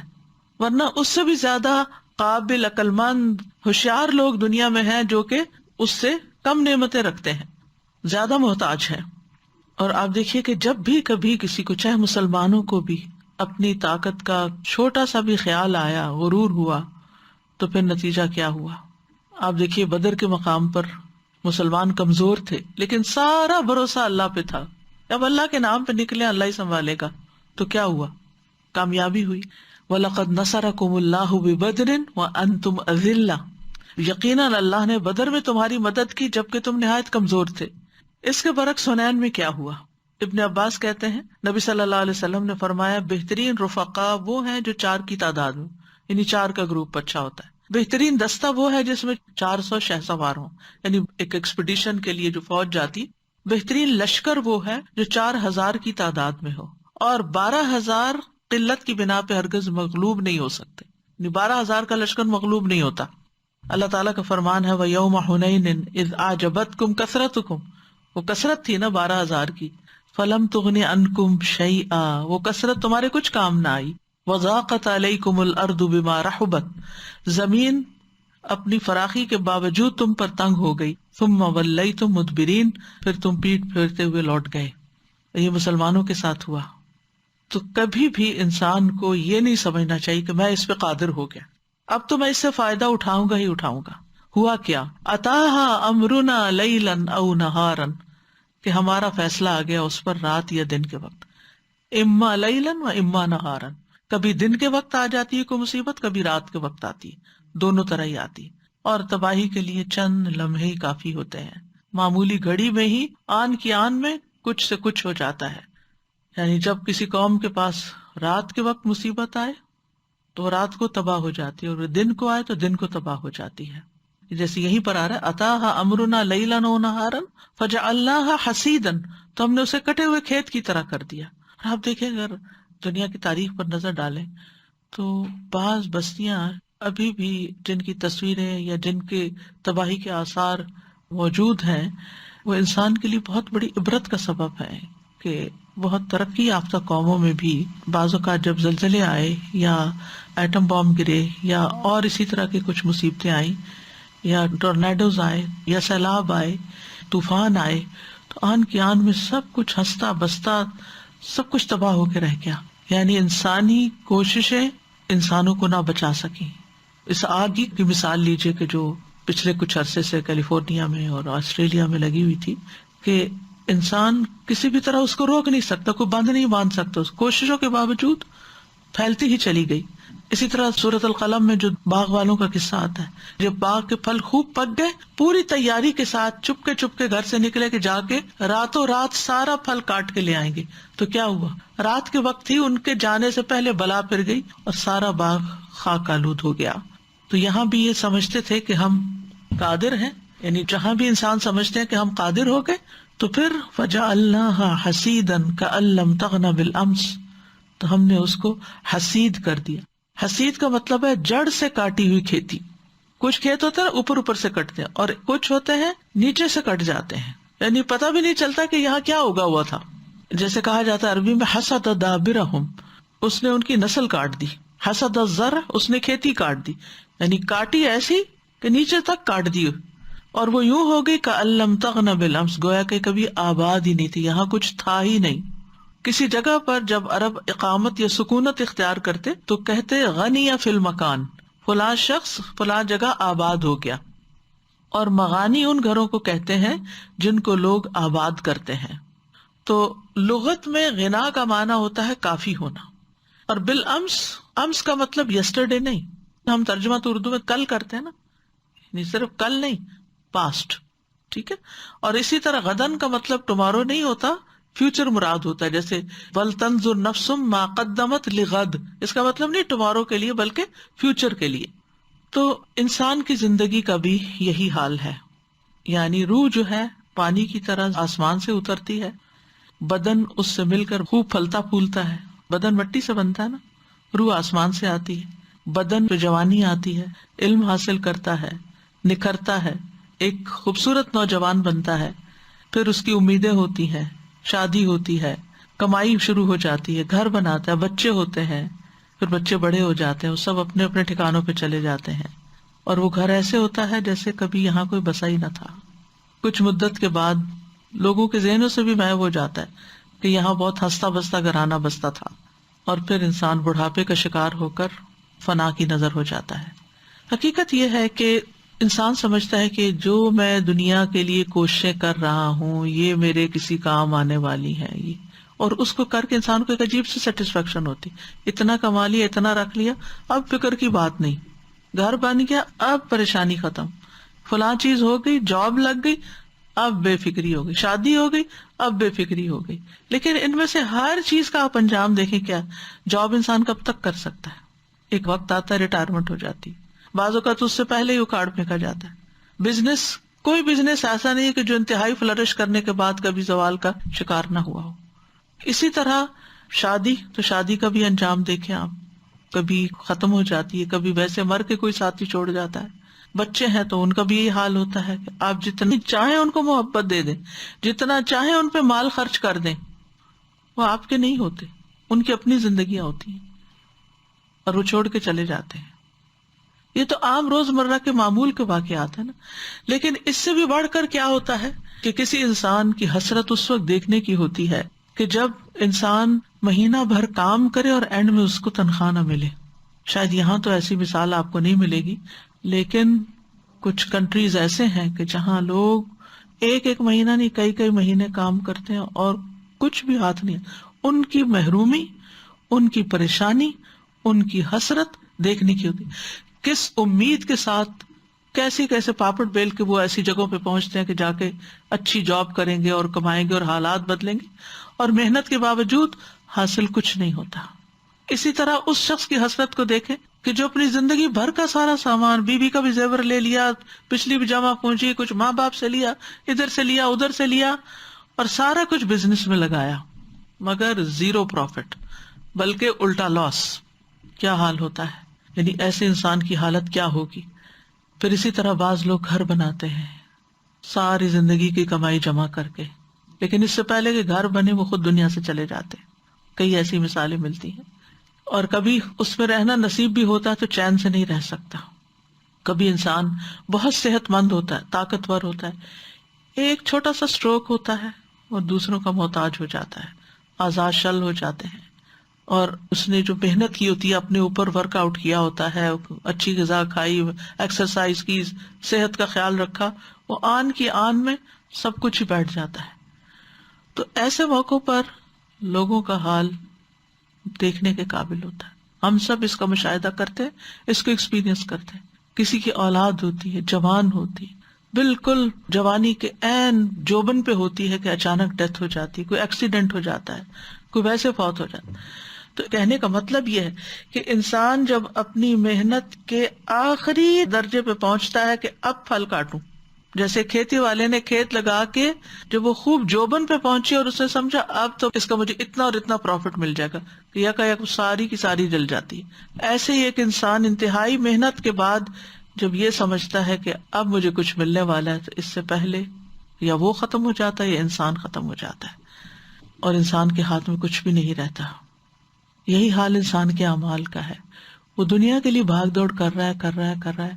ورنہ اس سے بھی زیادہ قابل، عقل مند، ہوشیار لوگ دنیا میں ہیں جو کہ اس سے کم نعمتیں رکھتے ہیں، زیادہ محتاج ہیں۔ اور آپ دیکھیے کہ جب بھی کبھی کسی کو، چاہے مسلمانوں کو بھی، اپنی طاقت کا چھوٹا سا بھی خیال آیا، غرور ہوا، تو پھر نتیجہ کیا ہوا؟ آپ دیکھیے بدر کے مقام پر مسلمان کمزور تھے لیکن سارا بھروسہ اللہ پہ تھا، اب اللہ کے نام پہ نکلے اللہ ہی سنبھالے گا، تو کیا ہوا؟ کامیابی ہوئی۔ وَلَقَدْ نَصَرَكُمُ اللَّهُ بِبَدْرٍ وَأَنْتُمْ أَذِلَّةٌ، یقیناً اللہ نے بدر میں تمہاری مدد کی جبکہ تم نہایت کمزور تھے۔ اس کے برعکس حنین میں کیا ہوا؟ ابن عباس کہتے ہیں نبی صلی اللہ علیہ وسلم نے فرمایا بہترین رفقا وہ ہیں جو 4 کی تعداد میں، یعنی 4 کا گروپ اچھا ہوتا ہے۔ بہترین دستہ وہ ہے جس میں 400 شہسوار ہوں، یعنی ایک ایکسپیڈیشن کے لیے جو فوج جاتی۔ بہترین لشکر وہ ہے جو 4000 کی تعداد میں ہو، اور 12000 قلت کی بنا پہ ہرگز مغلوب نہیں ہو سکتے، یعنی 12000 کا لشکر مغلوب نہیں ہوتا۔ اللہ تعالیٰ کا فرمان ہے وَيَوْمَ حُنَيْنٍ إِذْ أَعْجَبَتْكُمْ كَثْرَتُكُمْ، وہ کثرت تھی نا 12000 کی، فَلَمْ تُغْنِ عَنْكُمْ شَيْئًا، وہ کثرت تمہارے کچھ کام نہ آئی۔ وَضَاقَتْ عَلَيْكُمُ الْأَرْضُ بِمَا رَحُبَتْ، زمین اپنی فراخی کے باوجود تم پر تنگ ہو گئی۔ ثُمَّ وَلَّيْتُمْ مُدْبِرِينَ، پھر تم پیٹ پھیرتے ہوئے لوٹ گئے۔ یہ مسلمانوں کے ساتھ ہوا۔ تو کبھی بھی انسان کو یہ نہیں سمجھنا چاہیے کہ میں اس پہ قادر ہو گیا، اب تو میں اس سے فائدہ اٹھاؤں گا ہی اٹھاؤں گا۔ ہوا کیا؟ اتاہا امرنا لیلا او نہارا، کہ ہمارا فیصلہ آ گیا اس پر رات یا دن کے وقت، اما لیلا و اما نہارا، کبھی دن کے وقت آ جاتی ہے کوئی مصیبت، کبھی رات کے وقت آتی ہے، دونوں طرح ہی آتی ہے، اور تباہی کے لیے چند لمحے ہی کافی ہوتے ہیں۔ معمولی گھڑی میں ہی آن کی آن میں کچھ سے کچھ ہو جاتا ہے۔ یعنی جب کسی قوم کے پاس رات کے وقت مصیبت آئے تو رات کو تباہ ہو جاتی ہے، اور دن کو آئے تو دن کو تباہ ہو جاتی ہے۔ جیسے یہیں پر آ رہا ہے اتاہا امرنا لیلا و نہارا فجعلناہا حصیدا، تو ہم نے اسے کٹے ہوئے کھیت کی طرح کر دیا۔ اور آپ دیکھیں اگر دنیا کی تاریخ پر نظر ڈالیں تو بعض بستیاں ابھی بھی جن کی تصویریں یا جن کے تباہی کے آثار موجود ہیں، وہ انسان کے لیے بہت بڑی عبرت کا سبب ہے کہ بہت ترقی یافتہ قوموں میں بھی بعض اوقات جب زلزلے آئے یا ایٹم بام گرے یا اور اسی طرح کی کچھ مصیبتیں آئیں یا ٹورنیڈوز آئے یا سیلاب آئے، طوفان آئے، تو آن کی آن میں سب کچھ ہنستا بستا سب کچھ تباہ ہو کے رہ گیا۔ یعنی انسانی کوششیں انسانوں کو نہ بچا سکیں۔ اس آگ کی مثال لیجئے کہ جو پچھلے کچھ عرصے سے کیلیفورنیا میں اور آسٹریلیا میں لگی ہوئی تھی، کہ انسان کسی بھی طرح اس کو روک نہیں سکتا، کوئی بند نہیں باندھ سکتا، اس کوششوں کے باوجود پھیلتی ہی چلی گئی۔ اسی طرح سورۃ القلم میں جو باغ والوں کا قصہ آتا ہے، جب باغ کے پھل خوب پک گئے، پوری تیاری کے ساتھ چپ کے گھر سے نکلے کہ جا کے راتوں رات سارا پھل کاٹ کے لے آئیں گے، تو کیا ہوا؟ رات کے وقت ہی ان کے جانے سے پہلے بلا پھر گئی اور سارا باغ خاک آلود ہو گیا۔ تو یہاں بھی یہ سمجھتے تھے کہ ہم قادر ہیں، یعنی جہاں بھی انسان سمجھتے ہیں کہ ہم قادر ہو گئے، تو پھر فَجَعَلْنَاهَا حَصِيدًا كَأَن لَّمْ تَغْنَ بِالْأَمْسِ، تو ہم نے اس کو حسید کر دیا۔ حسید کا مطلب ہے جڑ سے کاٹی ہوئی کھیتی. کچھ کھیت ہوتے ہیں اوپر اوپر سے کٹتے ہیں اور کچھ ہوتے ہیں نیچے سے کٹ جاتے ہیں, یعنی پتہ بھی نہیں چلتا کہ یہاں کیا اگا ہوا تھا. جیسے کہا جاتا ہے عربی میں حسد دابرہم, اس نے ان کی نسل کاٹ دی. حسد الزرع, اس نے کھیتی کاٹ دی, یعنی کاٹی ایسی کہ نیچے تک کاٹ دی, اور وہ یوں ہو گئی کأن لم تغن بالامس, گویا کہ کبھی آباد ہی نہیں تھی, یہاں کچھ تھا ہی نہیں. کسی جگہ پر جب عرب اقامت یا سکونت اختیار کرتے تو کہتے غنی فی المکان, فلاں شخص فلاں جگہ آباد ہو گیا. اور مغانی ان گھروں کو کہتے ہیں جن کو لوگ آباد کرتے ہیں. تو لغت میں غنا کا معنی ہوتا ہے کافی ہونا, اور بالامس, امس کا مطلب یسٹرڈے نہیں, ہم ترجمہ تو اردو میں کل کرتے ہیں نا, نہیں صرف کل نہیں, پاسٹ, ٹھیک ہے. اور اسی طرح غدن کا مطلب ٹمارو نہیں ہوتا, فیوچر مراد ہوتا ہے. جیسے ولتنظر نفس ما قدمت لغد, اس کا مطلب نہیں ٹمارو کے لیے بلکہ فیوچر کے لیے. تو انسان کی زندگی کا بھی یہی حال ہے, یعنی روح جو ہے پانی کی طرح آسمان سے اترتی ہے, بدن اس سے مل کر خوب پھلتا پھولتا ہے. بدن مٹی سے بنتا ہے نا, روح آسمان سے آتی ہے, بدن پہ جوانی آتی ہے, علم حاصل کرتا ہے, نکھرتا ہے, ایک خوبصورت نوجوان بنتا ہے, پھر اس کی امیدیں ہوتی ہیں, شادی ہوتی ہے, کمائی شروع ہو جاتی ہے, گھر بناتا ہے, بچے ہوتے ہیں, پھر بچے بڑے ہو جاتے ہیں, وہ سب اپنے اپنے ٹھکانوں پہ چلے جاتے ہیں, اور وہ گھر ایسے ہوتا ہے جیسے کبھی یہاں کوئی بسا ہی نہ تھا. کچھ مدت کے بعد لوگوں کے ذہنوں سے بھی محو ہو جاتا ہے کہ یہاں بہت ہنستا بستا گھرانہ بستا تھا, اور پھر انسان بڑھاپے کا شکار ہو کر فنا کی نظر ہو جاتا ہے. حقیقت یہ ہے کہ انسان سمجھتا ہے کہ جو میں دنیا کے لیے کوششیں کر رہا ہوں یہ میرے کسی کام آنے والی ہے, یہ, اور اس کو کر کے انسان کو ایک عجیب سی سیٹسفیکشن ہوتی, اتنا کما لیا, اتنا رکھ لیا, اب فکر کی بات نہیں, گھر بن گیا, اب پریشانی ختم, فلاں چیز ہو گئی, جاب لگ گئی, اب بے فکری ہو گئی, شادی ہو گئی, اب بے فکری ہو گئی. لیکن ان میں سے ہر چیز کا آپ انجام دیکھیں, کیا جاب انسان کب تک کر سکتا ہے, ایک وقت آتا ہے ریٹائرمنٹ ہو جاتی, بعض اوقات اس سے پہلے ہی اکھاڑ پھینکا جاتا ہے. بزنس, کوئی بزنس ایسا نہیں ہے کہ جو انتہائی فلرش کرنے کے بعد کبھی زوال کا شکار نہ ہوا ہو. اسی طرح شادی, تو شادی کا بھی انجام دیکھیں آپ, کبھی ختم ہو جاتی ہے, کبھی ویسے مر کے کوئی ساتھی چھوڑ جاتا ہے. بچے ہیں تو ان کا بھی یہی حال ہوتا ہے کہ آپ جتنی چاہیں ان کو محبت دے دیں, جتنا چاہیں ان پہ مال خرچ کر دیں, وہ آپ کے نہیں ہوتے, ان کی اپنی زندگیاں ہوتی ہیں اور وہ چھوڑ کے چلے جاتے ہیں. یہ تو عام روزمرہ کے معمول کے واقعات ہیں نا. لیکن اس سے بھی بڑھ کر کیا ہوتا ہے کہ کسی انسان کی حسرت اس وقت دیکھنے کی ہوتی ہے کہ جب انسان مہینہ بھر کام کرے اور اینڈ میں اس کو تنخواہ نہ ملے. شاید یہاں تو ایسی مثال آپ کو نہیں ملے گی, لیکن کچھ کنٹریز ایسے ہیں کہ جہاں لوگ ایک ایک مہینہ نہیں, کئی کئی مہینے کام کرتے ہیں اور کچھ بھی ہاتھ نہیں. ان کی محرومی, ان کی پریشانی, ان کی حسرت دیکھنے کی ہوتی, کس امید کے ساتھ کیسے کیسے پاپڑ بیل کے وہ ایسی جگہوں پہ پہنچتے ہیں کہ جا کے اچھی جاب کریں گے اور کمائیں گے اور حالات بدلیں گے, اور محنت کے باوجود حاصل کچھ نہیں ہوتا. اسی طرح اس شخص کی حسرت کو دیکھیں کہ جو اپنی زندگی بھر کا سارا سامان, بیوی کا بھی زیور لے لیا, پچھلی بھی جمع پونجی, کچھ ماں باپ سے لیا, ادھر سے لیا, ادھر سے لیا, اور سارا کچھ بزنس میں لگایا, مگر زیرو پروفٹ, بلکہ الٹا لاس. کیا حال ہوتا ہے, یعنی ایسے انسان کی حالت کیا ہوگی. پھر اسی طرح بعض لوگ گھر بناتے ہیں ساری زندگی کی کمائی جمع کر کے, لیکن اس سے پہلے کہ گھر بنے وہ خود دنیا سے چلے جاتے. کئی ایسی مثالیں ملتی ہیں. اور کبھی اس میں رہنا نصیب بھی ہوتا ہے تو چین سے نہیں رہ سکتا. کبھی انسان بہت صحت مند ہوتا ہے, طاقتور ہوتا ہے, ایک چھوٹا سا سٹروک ہوتا ہے اور دوسروں کا محتاج ہو جاتا ہے, اعضاء شل ہو جاتے ہیں, اور اس نے جو محنت کی ہوتی ہے, اپنے اوپر ورک آؤٹ کیا ہوتا ہے, اچھی غذا کھائی, ایکسرسائز کی, صحت کا خیال رکھا, وہ آن کی آن میں سب کچھ ہی بیٹھ جاتا ہے. تو ایسے موقعوں پر لوگوں کا حال دیکھنے کے قابل ہوتا ہے. ہم سب اس کا مشاہدہ کرتے ہیں, اس کو ایکسپیرینس کرتے ہیں. کسی کی اولاد ہوتی ہے, جوان ہوتی ہے, بالکل جوانی کے عین جوبن پہ ہوتی ہے کہ اچانک ڈیتھ ہو جاتی ہے, کوئی ایکسیڈنٹ ہو جاتا ہے, کوئی ویسے فوت ہو جاتا ہے. تو کہنے کا مطلب یہ ہے کہ انسان جب اپنی محنت کے آخری درجے پہ پہنچتا ہے کہ اب پھل کاٹوں, جیسے کھیتی والے نے کھیت لگا کے جب وہ خوب جوبن پہ پہنچی اور اس نے سمجھا اب تو اس کا مجھے اتنا اور اتنا پروفٹ مل جائے گا، یک ساری کی ساری جل جاتی ہے۔ ایسے ہی ایک انسان انتہائی محنت کے بعد جب یہ سمجھتا ہے کہ اب مجھے کچھ ملنے والا ہے، تو اس سے پہلے یا وہ ختم ہو جاتا ہے یا انسان ختم ہو جاتا ہے، اور انسان کے ہاتھ میں کچھ بھی نہیں رہتا۔ یہی حال انسان کے اعمال کا ہے، وہ دنیا کے لیے بھاگ دوڑ کر رہا ہے،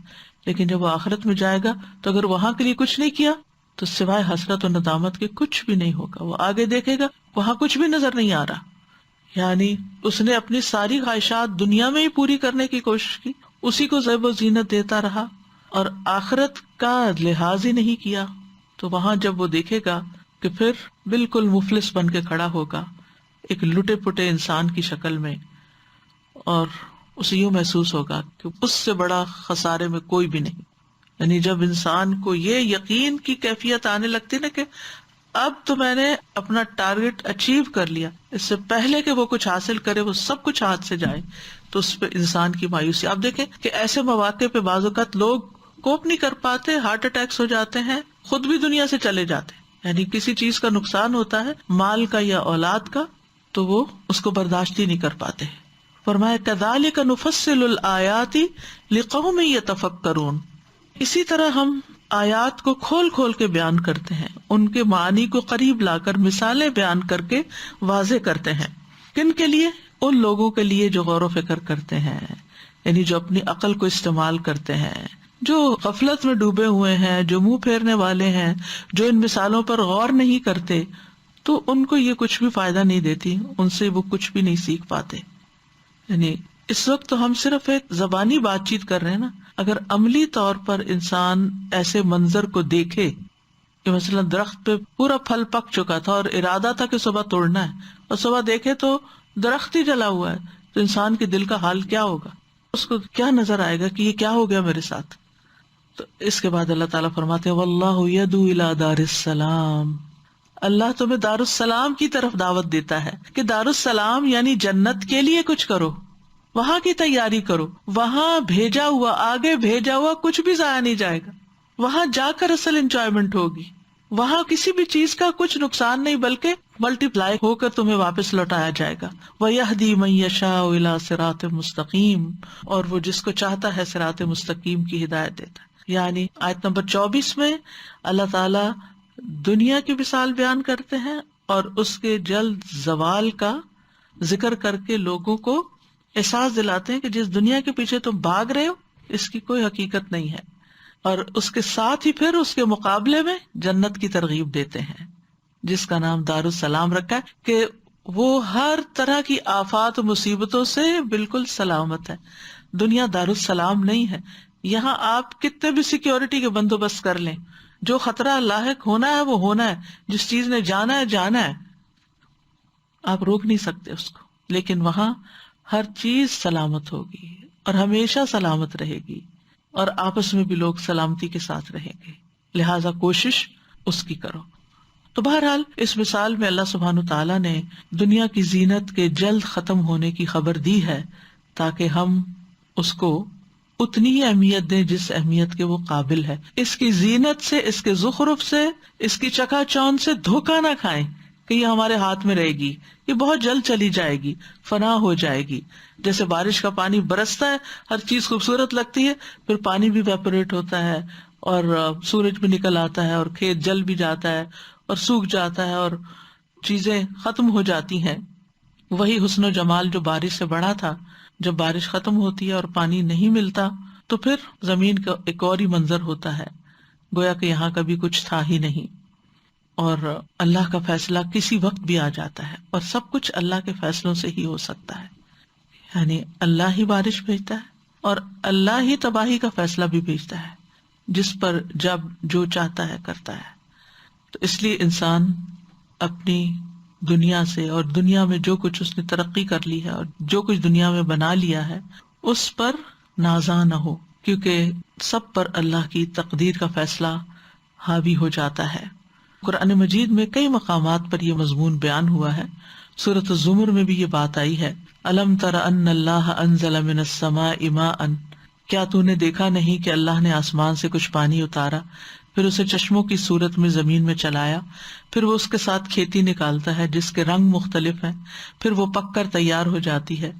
لیکن جب وہ آخرت میں جائے گا تو اگر وہاں کے لیے کچھ نہیں کیا تو سوائے حسرت و ندامت کے کچھ بھی نہیں ہوگا۔ وہ آگے دیکھے گا، وہاں کچھ بھی نظر نہیں آ رہا، یعنی اس نے اپنی ساری خواہشات دنیا میں ہی پوری کرنے کی کوشش کی، اسی کو زیب و زینت دیتا رہا اور آخرت کا لحاظ ہی نہیں کیا۔ تو وہاں جب وہ دیکھے گا کہ پھر بالکل مفلس بن کے کھڑا ہوگا ایک لٹے پٹے انسان کی شکل میں، اور اسے یوں محسوس ہوگا کہ اس سے بڑا خسارے میں کوئی بھی نہیں۔ یعنی جب انسان کو یہ یقین کی کیفیت آنے لگتی نا کہ اب تو میں نے اپنا ٹارگٹ اچیو کر لیا، اس سے پہلے کہ وہ کچھ حاصل کرے وہ سب کچھ ہاتھ سے جائے، تو اس پہ انسان کی مایوسی۔ آپ دیکھیں کہ ایسے مواقع پہ بعض اوقات لوگ کوپ نہیں کر پاتے، ہارٹ اٹیکس ہو جاتے ہیں، خود بھی دنیا سے چلے جاتے ہیں، یعنی کسی چیز کا نقصان ہوتا ہے، مال کا یا اولاد کا، تو وہ اس کو برداشت ہی نہیں کر پاتے۔ فرمایا کذالک نفصل الآیات لقوم یتفکرون، اسی طرح ہم آیات کو کھول کھول کے بیان کرتے ہیں، ان کے معنی کو قریب لا کر مثالیں بیان کر کے واضح کرتے ہیں۔ کن کے لیے؟ ان لوگوں کے لیے جو غور و فکر کرتے ہیں، یعنی جو اپنی عقل کو استعمال کرتے ہیں، جو غفلت میں ڈوبے ہوئے ہیں، جو منہ پھیرنے والے ہیں، جو ان مثالوں پر غور نہیں کرتے، تو ان کو یہ کچھ بھی فائدہ نہیں دیتی، ان سے وہ کچھ بھی نہیں سیکھ پاتے۔ یعنی اس وقت تو ہم صرف ایک زبانی بات چیت کر رہے ہیں نا، اگر عملی طور پر انسان ایسے منظر کو دیکھے کہ مثلا درخت پہ پورا پھل پک چکا تھا اور ارادہ تھا کہ صبح توڑنا ہے، اور صبح دیکھے تو درخت ہی جلا ہوا ہے، تو انسان کے دل کا حال کیا ہوگا؟ اس کو کیا نظر آئے گا کہ یہ کیا ہو گیا میرے ساتھ؟ تو اس کے بعد اللہ تعالیٰ فرماتے ہیں واللہ یدعو الی دار السلام، اللہ تمہیں دار السلام کی طرف دعوت دیتا ہے کہ دار السلام یعنی جنت کے لیے کچھ کرو، وہاں کی تیاری کرو، وہاں بھیجا ہوا، آگے بھیجا ہوا کچھ بھی ضائع نہیں جائے گا، وہاں جا کر اصل انجوائمنٹ ہوگی، وہاں کسی بھی چیز کا کچھ نقصان نہیں بلکہ ملٹی پلائی ہو کر تمہیں واپس لوٹایا جائے گا۔ وَيَهْدِي مَن يَشَاءُ إِلَىٰ صِرَاطٍ مُسْتَقِيمٍ، اور وہ جس کو چاہتا ہے صراط مستقیم کی ہدایت دیتا ہے۔ یعنی آیت نمبر 24 میں اللہ تعالیٰ دنیا کی مثال بیان کرتے ہیں اور اس کے جلد زوال کا ذکر کر کے لوگوں کو احساس دلاتے ہیں کہ جس دنیا کے پیچھے تم بھاگ رہے ہو اس کی کوئی حقیقت نہیں ہے، اور اس کے ساتھ ہی پھر اس کے مقابلے میں جنت کی ترغیب دیتے ہیں جس کا نام دار السلام رکھا ہے کہ وہ ہر طرح کی آفات و مصیبتوں سے بالکل سلامت ہے۔ دنیا دار السلام نہیں ہے، یہاں آپ کتنے بھی سیکیورٹی کے بندوبست کر لیں، جو خطرہ لاحق ہونا ہے وہ ہونا ہے، جس چیز نے جانا ہے جانا ہے، آپ روک نہیں سکتے اس کو، لیکن وہاں ہر چیز سلامت ہوگی اور ہمیشہ سلامت رہے گی، اور آپس میں بھی لوگ سلامتی کے ساتھ رہیں گے، لہذا کوشش اس کی کرو۔ تو بہرحال اس مثال میں اللہ سبحانہ تعالیٰ نے دنیا کی زینت کے جلد ختم ہونے کی خبر دی ہے تاکہ ہم اس کو اتنی ہی اہمیت دیں جس اہمیت کے وہ قابل ہے۔ اس کی زینت سے، اس کے زخرف سے، اس کی چکا چوند سے دھوکہ نہ کھائیں کہ یہ ہمارے ہاتھ میں رہے گی، یہ بہت جلد چلی جائے گی، فنا ہو جائے گی۔ جیسے بارش کا پانی برستا ہے، ہر چیز خوبصورت لگتی ہے، پھر پانی بھی ویپوریٹ ہوتا ہے اور سورج بھی نکل آتا ہے اور کھیت جل بھی جاتا ہے اور سوکھ جاتا ہے اور چیزیں ختم ہو جاتی ہیں۔ وہی حسن و جمال جو بارش سے بڑھا تھا، جب بارش ختم ہوتی ہے اور پانی نہیں ملتا تو پھر زمین کا ایک اور ہی منظر ہوتا ہے، گویا کہ یہاں کبھی کچھ تھا ہی نہیں، اور اللہ کا فیصلہ کسی وقت بھی آ جاتا ہے، اور سب کچھ اللہ کے فیصلوں سے ہی ہو سکتا ہے۔ یعنی اللہ ہی بارش بھیجتا ہے اور اللہ ہی تباہی کا فیصلہ بھی بھیجتا ہے، جس پر جب جو چاہتا ہے کرتا ہے۔ تو اس لیے انسان اپنی دنیا سے اور دنیا میں جو کچھ اس نے ترقی کر لی ہے اور جو کچھ دنیا میں بنا لیا ہے اس پر نازاں نہ ہو، کیونکہ سب پر اللہ کی تقدیر کا فیصلہ حاوی ہو جاتا ہے۔ قرآن مجید میں کئی مقامات پر یہ مضمون بیان ہوا ہے۔ سورۃ الزمر میں بھی یہ بات آئی ہے، الم تر ان اللہ انزل من السماء ماء، کیا تو نے دیکھا نہیں کہ اللہ نے آسمان سے کچھ پانی اتارا، پھر اسے چشموں کی صورت میں زمین میں چلایا، پھر وہ اس کے ساتھ کھیتی نکالتا ہے جس کے رنگ مختلف ہیں، پھر وہ پک کر تیار ہو جاتی ہے،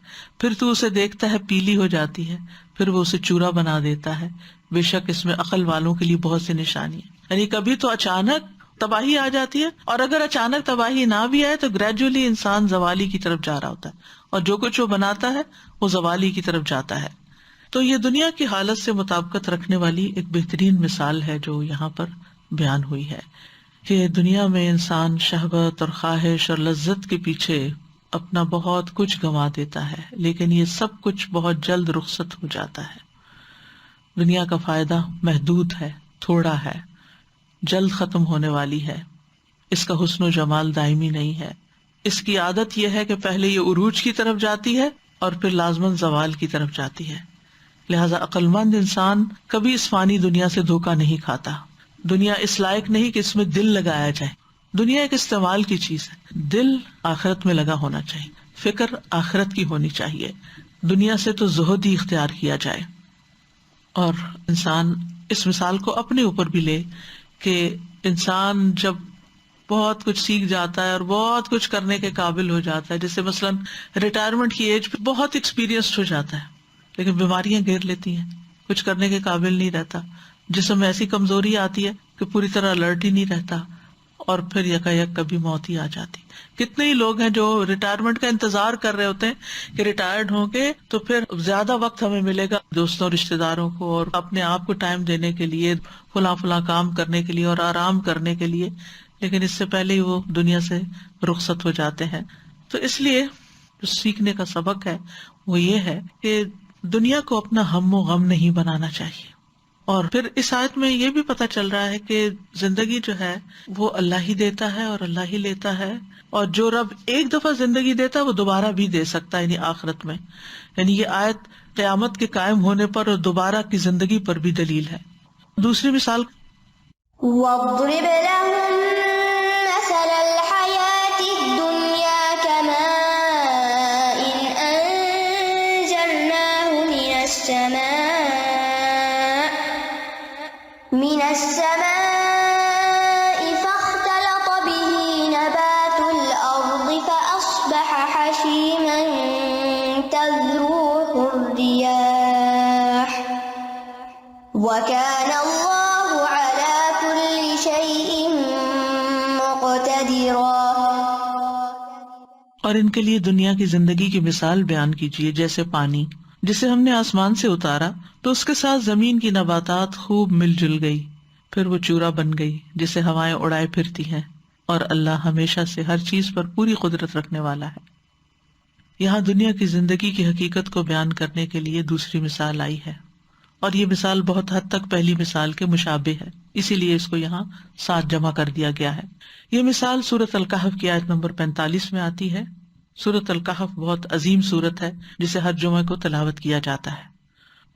پھر تو اسے دیکھتا ہے پیلی ہو جاتی ہے، پھر وہ اسے چورا بنا دیتا ہے، بے شک اس میں عقل والوں کے لیے بہت سی نشانی ہے. یعنی کبھی تو اچانک تباہی آ جاتی ہے، اور اگر اچانک تباہی نہ بھی آئے تو گریجولی انسان زوالی کی طرف جا رہا ہوتا ہے، اور جو کچھ وہ بناتا ہے وہ زوالی کی طرف جاتا ہے. تو یہ دنیا کی حالت سے مطابقت رکھنے والی ایک بہترین مثال ہے جو یہاں پر بیان ہوئی ہے کہ دنیا میں انسان شہوت اور خواہش اور لذت کے پیچھے اپنا بہت کچھ گنوا دیتا ہے، لیکن یہ سب کچھ بہت جلد رخصت ہو جاتا ہے. دنیا کا فائدہ محدود ہے، تھوڑا ہے، جلد ختم ہونے والی ہے. اس کا حسن و جمال دائمی نہیں ہے. اس کی عادت یہ ہے کہ پہلے یہ عروج کی طرف جاتی ہے اور پھر لازماً زوال کی طرف جاتی ہے. لہذا عقلمند انسان کبھی اس فانی دنیا سے دھوکہ نہیں کھاتا. دنیا اس لائق نہیں کہ اس میں دل لگایا جائے. دنیا ایک استعمال کی چیز ہے، دل آخرت میں لگا ہونا چاہیے، فکر آخرت کی ہونی چاہیے. دنیا سے تو زہد ہی اختیار کیا جائے. اور انسان اس مثال کو اپنے اوپر بھی لے کہ انسان جب بہت کچھ سیکھ جاتا ہے اور بہت کچھ کرنے کے قابل ہو جاتا ہے، جیسے مثلاً ریٹائرمنٹ کی ایج پہ بہت ایکسپیرینسڈ ہو جاتا ہے، لیکن بیماریاں گھیر لیتی ہیں، کچھ کرنے کے قابل نہیں رہتا، جسم میں ایسی کمزوری آتی ہے کہ پوری طرح الرٹ ہی نہیں رہتا، اور پھر یکایک کبھی موت ہی آ جاتی. کتنے ہی لوگ ہیں جو ریٹائرمنٹ کا انتظار کر رہے ہوتے ہیں کہ ریٹائرڈ ہوں گے تو پھر زیادہ وقت ہمیں ملے گا دوستوں رشتہ داروں کو اور اپنے آپ کو ٹائم دینے کے لیے، فلاں کام کرنے کے لیے اور آرام کرنے کے لیے، لیکن اس سے پہلے ہی وہ دنیا سے رخصت ہو جاتے ہیں. تو اس لیے جو سیکھنے کا سبق ہے وہ یہ ہے کہ دنیا کو اپنا ہم و غم نہیں بنانا چاہیے. اور پھر اس آیت میں یہ بھی پتہ چل رہا ہے کہ زندگی جو ہے وہ اللہ ہی دیتا ہے اور اللہ ہی لیتا ہے، اور جو رب ایک دفعہ زندگی دیتا ہے وہ دوبارہ بھی دے سکتا ہے، یعنی آخرت میں. یعنی یہ آیت قیامت کے قائم ہونے پر اور دوبارہ کی زندگی پر بھی دلیل ہے. دوسری مثال، واضرب لهم مثل الحياة الدنيا كماء أنزلناه من السماء فاختلط به نبات الأرض فأصبح حشيما تذروه الرياح وكان الله على كل شيء مقتدرا. اور ان کے لیے دنیا کی زندگی کی مثال بیان کیجیے جیسے پانی جسے ہم نے آسمان سے اتارا تو اس کے ساتھ زمین کی نباتات خوب مل جل گئی، پھر وہ چورا بن گئی جسے ہوائیں اڑائے پھرتی ہیں، اور اللہ ہمیشہ سے ہر چیز پر پوری قدرت رکھنے والا ہے. یہاں دنیا کی زندگی کی حقیقت کو بیان کرنے کے لیے دوسری مثال آئی ہے، اور یہ مثال بہت حد تک پہلی مثال کے مشابہ ہے، اسی لیے اس کو یہاں ساتھ جمع کر دیا گیا ہے. یہ مثال سورۃ الکہف کی آیت نمبر 45 میں آتی ہے. سورۃ الکہف بہت عظیم سورت ہے جسے ہر جمعہ کو تلاوت کیا جاتا ہے،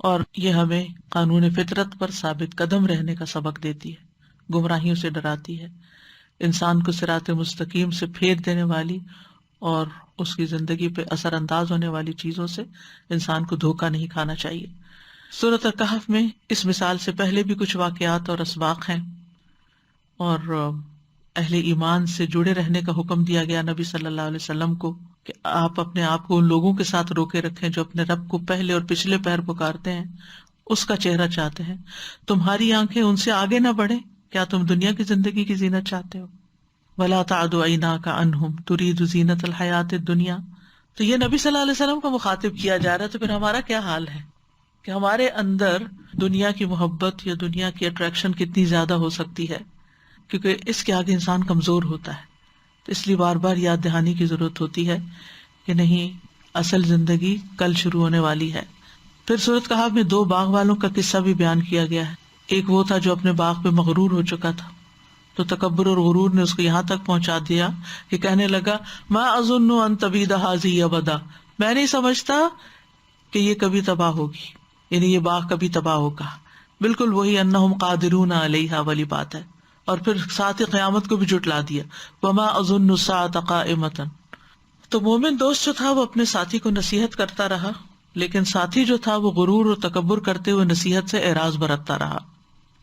اور یہ ہمیں قانون فطرت پر ثابت قدم رہنے کا سبق دیتی ہے، گمراہیوں سے ڈراتی ہے، انسان کو صراط مستقیم سے پھیر دینے والی اور اس کی زندگی پہ اثر انداز ہونے والی چیزوں سے انسان کو دھوکہ نہیں کھانا چاہیے. سورۃ الکہف میں اس مثال سے پہلے بھی کچھ واقعات اور اسباق ہیں، اور اہل ایمان سے جڑے رہنے کا حکم دیا گیا نبی صلی اللہ علیہ وسلم کو کہ آپ اپنے آپ کو ان لوگوں کے ساتھ روکے رکھیں جو اپنے رب کو پہلے اور پچھلے پیر پکارتے ہیں، اس کا چہرہ چاہتے ہیں. تمہاری آنکھیں ان سے آگے نہ بڑھیں، کیا تم دنیا کی زندگی کی زینت چاہتے ہو؟ وَلَا تَعْدُ عَيْنَاكَ عَنْهُمْ تُرِيدُ زِينَةَ الْحَيَاةِ الدُّنْيَا. تو یہ نبی صلی اللہ علیہ وسلم کو مخاطب کیا جا رہا ہے. تو پھر ہمارا کیا حال ہے کہ ہمارے اندر دنیا کی محبت یا دنیا کی اٹریکشن کتنی زیادہ ہو سکتی ہے، کیونکہ اس کے آگے انسان کمزور ہوتا ہے. تو اس لیے بار بار یاد دہانی کی ضرورت ہوتی ہے کہ نہیں، اصل زندگی کل شروع ہونے والی ہے. پھر سورۃ کہف میں 2 باغ والوں کا قصہ بھی بیان کیا گیا ہے. ایک وہ تھا جو اپنے باغ پہ مغرور ہو چکا تھا، تو تکبر اور غرور نے اس کو یہاں تک پہنچا دیا کہ کہنے لگا ما اظن ان تبید ھذہ ابدا، میں نہیں سمجھتا کہ یہ کبھی تباہ ہوگی، یعنی یہ باغ کبھی تباہ ہوگا. بالکل وہی انہم قادرون علیہا والی بات ہے. اور پھر ساتھ ہی قیامت کو بھی جھٹلا دیا، وما اظن الساعۃ قائمۃ. تو مومن دوست جو تھا وہ اپنے ساتھی کو نصیحت کرتا رہا لیکن ساتھی جو تھا وہ غرور اور تکبر کرتے ہوئے نصیحت سے اعراض برتتا رہا.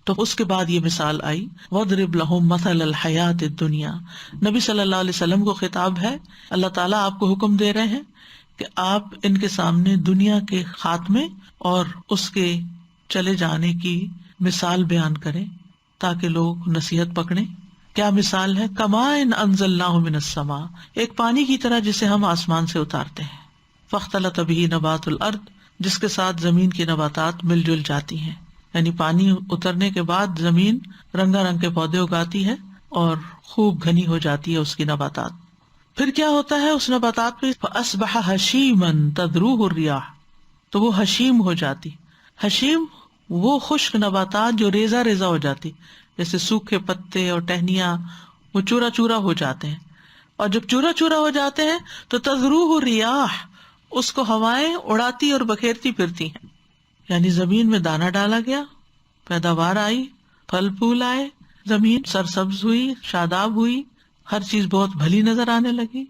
تو اس کے بعد یہ مثال آئی وَاضْرِبْ لَهُمْ مَثَلَ الْحَيَاةِ الدُّنْيَا. نبی صلی اللہ علیہ وسلم کو خطاب ہے، اللہ تعالیٰ آپ کو حکم دے رہے ہیں کہ آپ ان کے سامنے دنیا کے خاتمے اور اس کے چلے جانے کی مثال بیان کریں تاکہ لوگ نصیحت پکڑیں. کیا مثال ہے؟ کَمَاءٍ أَنزَلْنَاهُ مِنَ السَّمَاءِ، ایک پانی کی طرح جسے ہم آسمان سے اتارتے ہیں. فاختلط بہ نبات الارض، جس کے ساتھ زمین کی نباتات مل جل جاتی ہیں. یعنی پانی اترنے کے بعد زمین رنگا رنگ کے پودے اگاتی ہے اور خوب گھنی ہو جاتی ہے اس کی نباتات. پھر کیا ہوتا ہے اس نباتات میں؟ فاصبح حشیما تذروہ الریاح، تو وہ حشیم ہو جاتی. حشیم وہ خشک نباتات جو ریزہ ریزہ ہو جاتی، جیسے سوکھے پتے اور ٹہنیاں، وہ چورا چورا ہو جاتے ہیں. اور جب چورا چورا ہو جاتے ہیں تو تذروہ الریاح، اس کو ہوائیں اڑاتی اور بکھیرتی پھرتی ہیں. یعنی زمین میں دانا ڈالا گیا، پیداوار آئی، پھل پھول آئے، زمین سرسبز ہوئی، شاداب ہوئی، ہر چیز بہت بھلی نظر آنے لگی.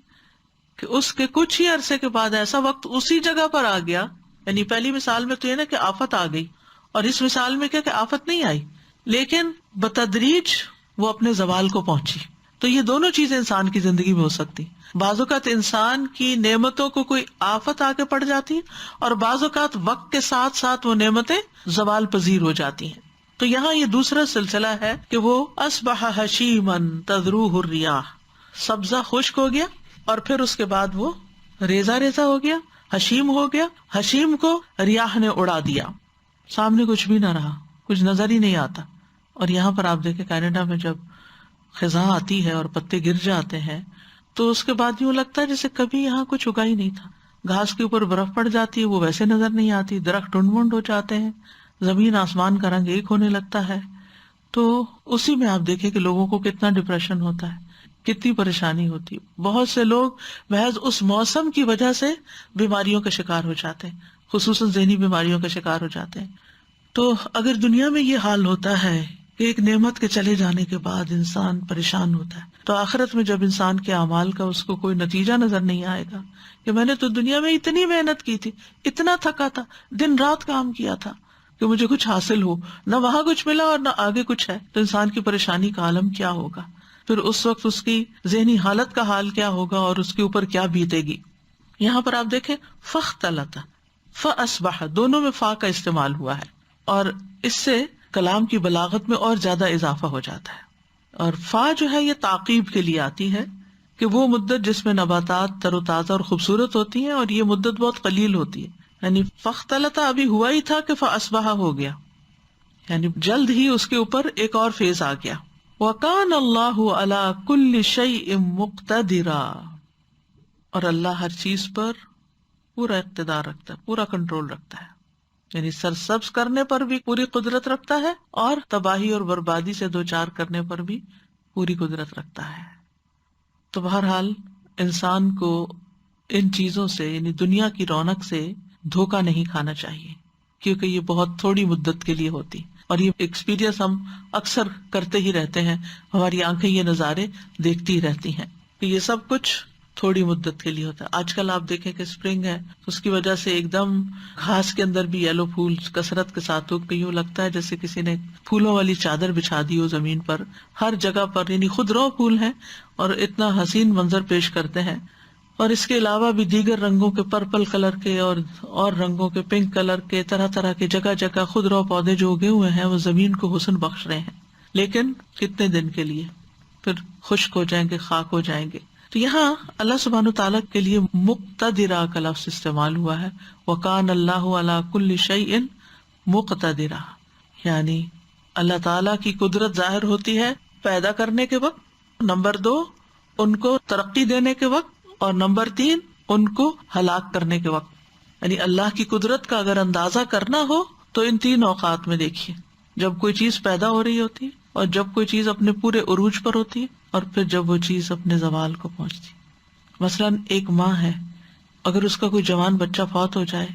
کہ اس کے کچھ ہی عرصے کے بعد ایسا وقت اسی جگہ پر آ گیا. یعنی پہلی مثال میں تو یہ نا کہ آفت آ گئی، اور اس مثال میں کیا کہ آفت نہیں آئی لیکن بتدریج وہ اپنے زوال کو پہنچی. تو یہ دونوں چیزیں انسان کی زندگی میں ہو سکتی. بعض اوقات انسان کی نعمتوں کو کوئی آفت آ کے پڑ جاتی ہے، اور بعض اوقات وقت کے ساتھ ساتھ وہ نعمتیں زوال پذیر ہو جاتی ہیں. تو یہاں یہ دوسرا سلسلہ ہے کہ وہ اصبح حشیما تذروہ الریاح، سبزہ خشک ہو گیا اور پھر اس کے بعد وہ ریزہ ریزہ ہو گیا، حشیم ہو گیا. حشیم کو ریاح نے اڑا دیا، سامنے کچھ بھی نہ رہا، کچھ نظر ہی نہیں آتا. اور یہاں پر آپ دیکھیں کینیڈا میں جب خزاں آتی ہے اور پتے گر جاتے ہیں تو اس کے بعد یوں لگتا ہے جیسے کبھی یہاں کچھ اگا ہی نہیں تھا. گھاس کے اوپر برف پڑ جاتی ہے، وہ ویسے نظر نہیں آتی، درخت ٹنڈ منڈ ہو جاتے ہیں، زمین آسمان کا رنگ ایک ہونے لگتا ہے. تو اسی میں آپ دیکھیں کہ لوگوں کو کتنا ڈپریشن ہوتا ہے، کتنی پریشانی ہوتی. بہت سے لوگ محض اس موسم کی وجہ سے بیماریوں کا شکار ہو جاتے ہیں، خصوصاً ذہنی بیماریوں کا شکار ہو جاتے ہیں. تو اگر دنیا میں یہ حال ہوتا ہے کہ ایک نعمت کے چلے جانے کے بعد انسان پریشان ہوتا ہے، تو آخرت میں جب انسان کے اعمال کا اس کو کوئی نتیجہ نظر نہیں آئے گا کہ میں نے تو دنیا میں اتنی محنت کی تھی، اتنا تھکا تھا، دن رات کام کیا تھا کہ مجھے کچھ حاصل ہو، نہ وہاں کچھ ملا اور نہ آگے کچھ ہے، تو انسان کی پریشانی کا عالم کیا ہوگا؟ پھر اس وقت اس کی ذہنی حالت کا حال کیا ہوگا اور اس کے اوپر کیا بیتے گی. یہاں پر آپ دیکھیں فاختلط، فاصبح، دونوں میں فا کا استعمال ہوا ہے، اور اس سے کلام کی بلاغت میں اور زیادہ اضافہ ہو جاتا ہے. اور فا جو ہے یہ تعقیب کے لیے آتی ہے کہ وہ مدت جس میں نباتات تر و تازہ اور خوبصورت ہوتی ہیں، اور یہ مدت بہت قلیل ہوتی ہے. یعنی فاختلط ابھی ہوا ہی تھا کہ فاصبح ہو گیا، یعنی جلد ہی اس کے اوپر ایک اور فیز آ گیا. وَكَانَ اللَّهُ عَلَى كُلِّ شَيْءٍ مُقْتَدِرًا، اور اللہ ہر چیز پر پورا اقتدار رکھتا ہے، پورا کنٹرول رکھتا ہے. یعنی سرسبز کرنے پر بھی پوری قدرت رکھتا ہے اور تباہی اور بربادی سے دوچار کرنے پر بھی پوری قدرت رکھتا ہے. تو بہرحال انسان کو ان چیزوں سے، یعنی دنیا کی رونق سے دھوکہ نہیں کھانا چاہیے، کیونکہ یہ بہت تھوڑی مدت کے لیے ہوتی، اور یہ ایکسپیرینس ہم اکثر کرتے ہی رہتے ہیں. ہماری آنکھیں یہ نظارے دیکھتی رہتی ہیں کہ یہ سب کچھ تھوڑی مدت کے لیے ہوتا ہے. آج کل آپ دیکھیں کہ اسپرنگ ہے، اس کی وجہ سے ایک دم گھاس کے اندر بھی یلو پھول کثرت کے ساتھ اگ کے یوں لگتا ہے جیسے کسی نے پھولوں والی چادر بچھا دی ہو زمین پر، ہر جگہ پر. یعنی خود رو پھول ہیں اور اتنا حسین منظر پیش کرتے ہیں. اور اس کے علاوہ بھی دیگر رنگوں کے، پرپل کلر کے اور رنگوں کے، پنک کلر کے، طرح طرح کے جگہ جگہ خود رو پودے جو اگے ہوئے ہیں وہ زمین کو حسن بخش رہے ہیں. لیکن کتنے دن کے لیے، پھر خشک ہو جائیں گے، خاک ہو جائیں گے. تو یہاں اللہ سبحانہ تعالیٰ کے لیے مقتدرہ کا لفظ استعمال ہوا ہے. وَكَانَ اللَّهُ عَلَى كُلِّ شَيْءٍ مُقْتَدِرًا، یعنی اللہ تعالیٰ کی قدرت ظاہر ہوتی ہے پیدا کرنے کے وقت، نمبر 2 ان کو ترقی دینے کے وقت، اور نمبر 3 ان کو ہلاک کرنے کے وقت. یعنی اللہ کی قدرت کا اگر اندازہ کرنا ہو تو ان 3 اوقات میں دیکھیے، جب کوئی چیز پیدا ہو رہی ہوتی ہے، اور جب کوئی چیز اپنے پورے عروج پر ہوتی ہے، اور پھر جب وہ چیز اپنے زوال کو پہنچتی. مثلاً ایک ماں ہے، اگر اس کا کوئی جوان بچہ فوت ہو جائے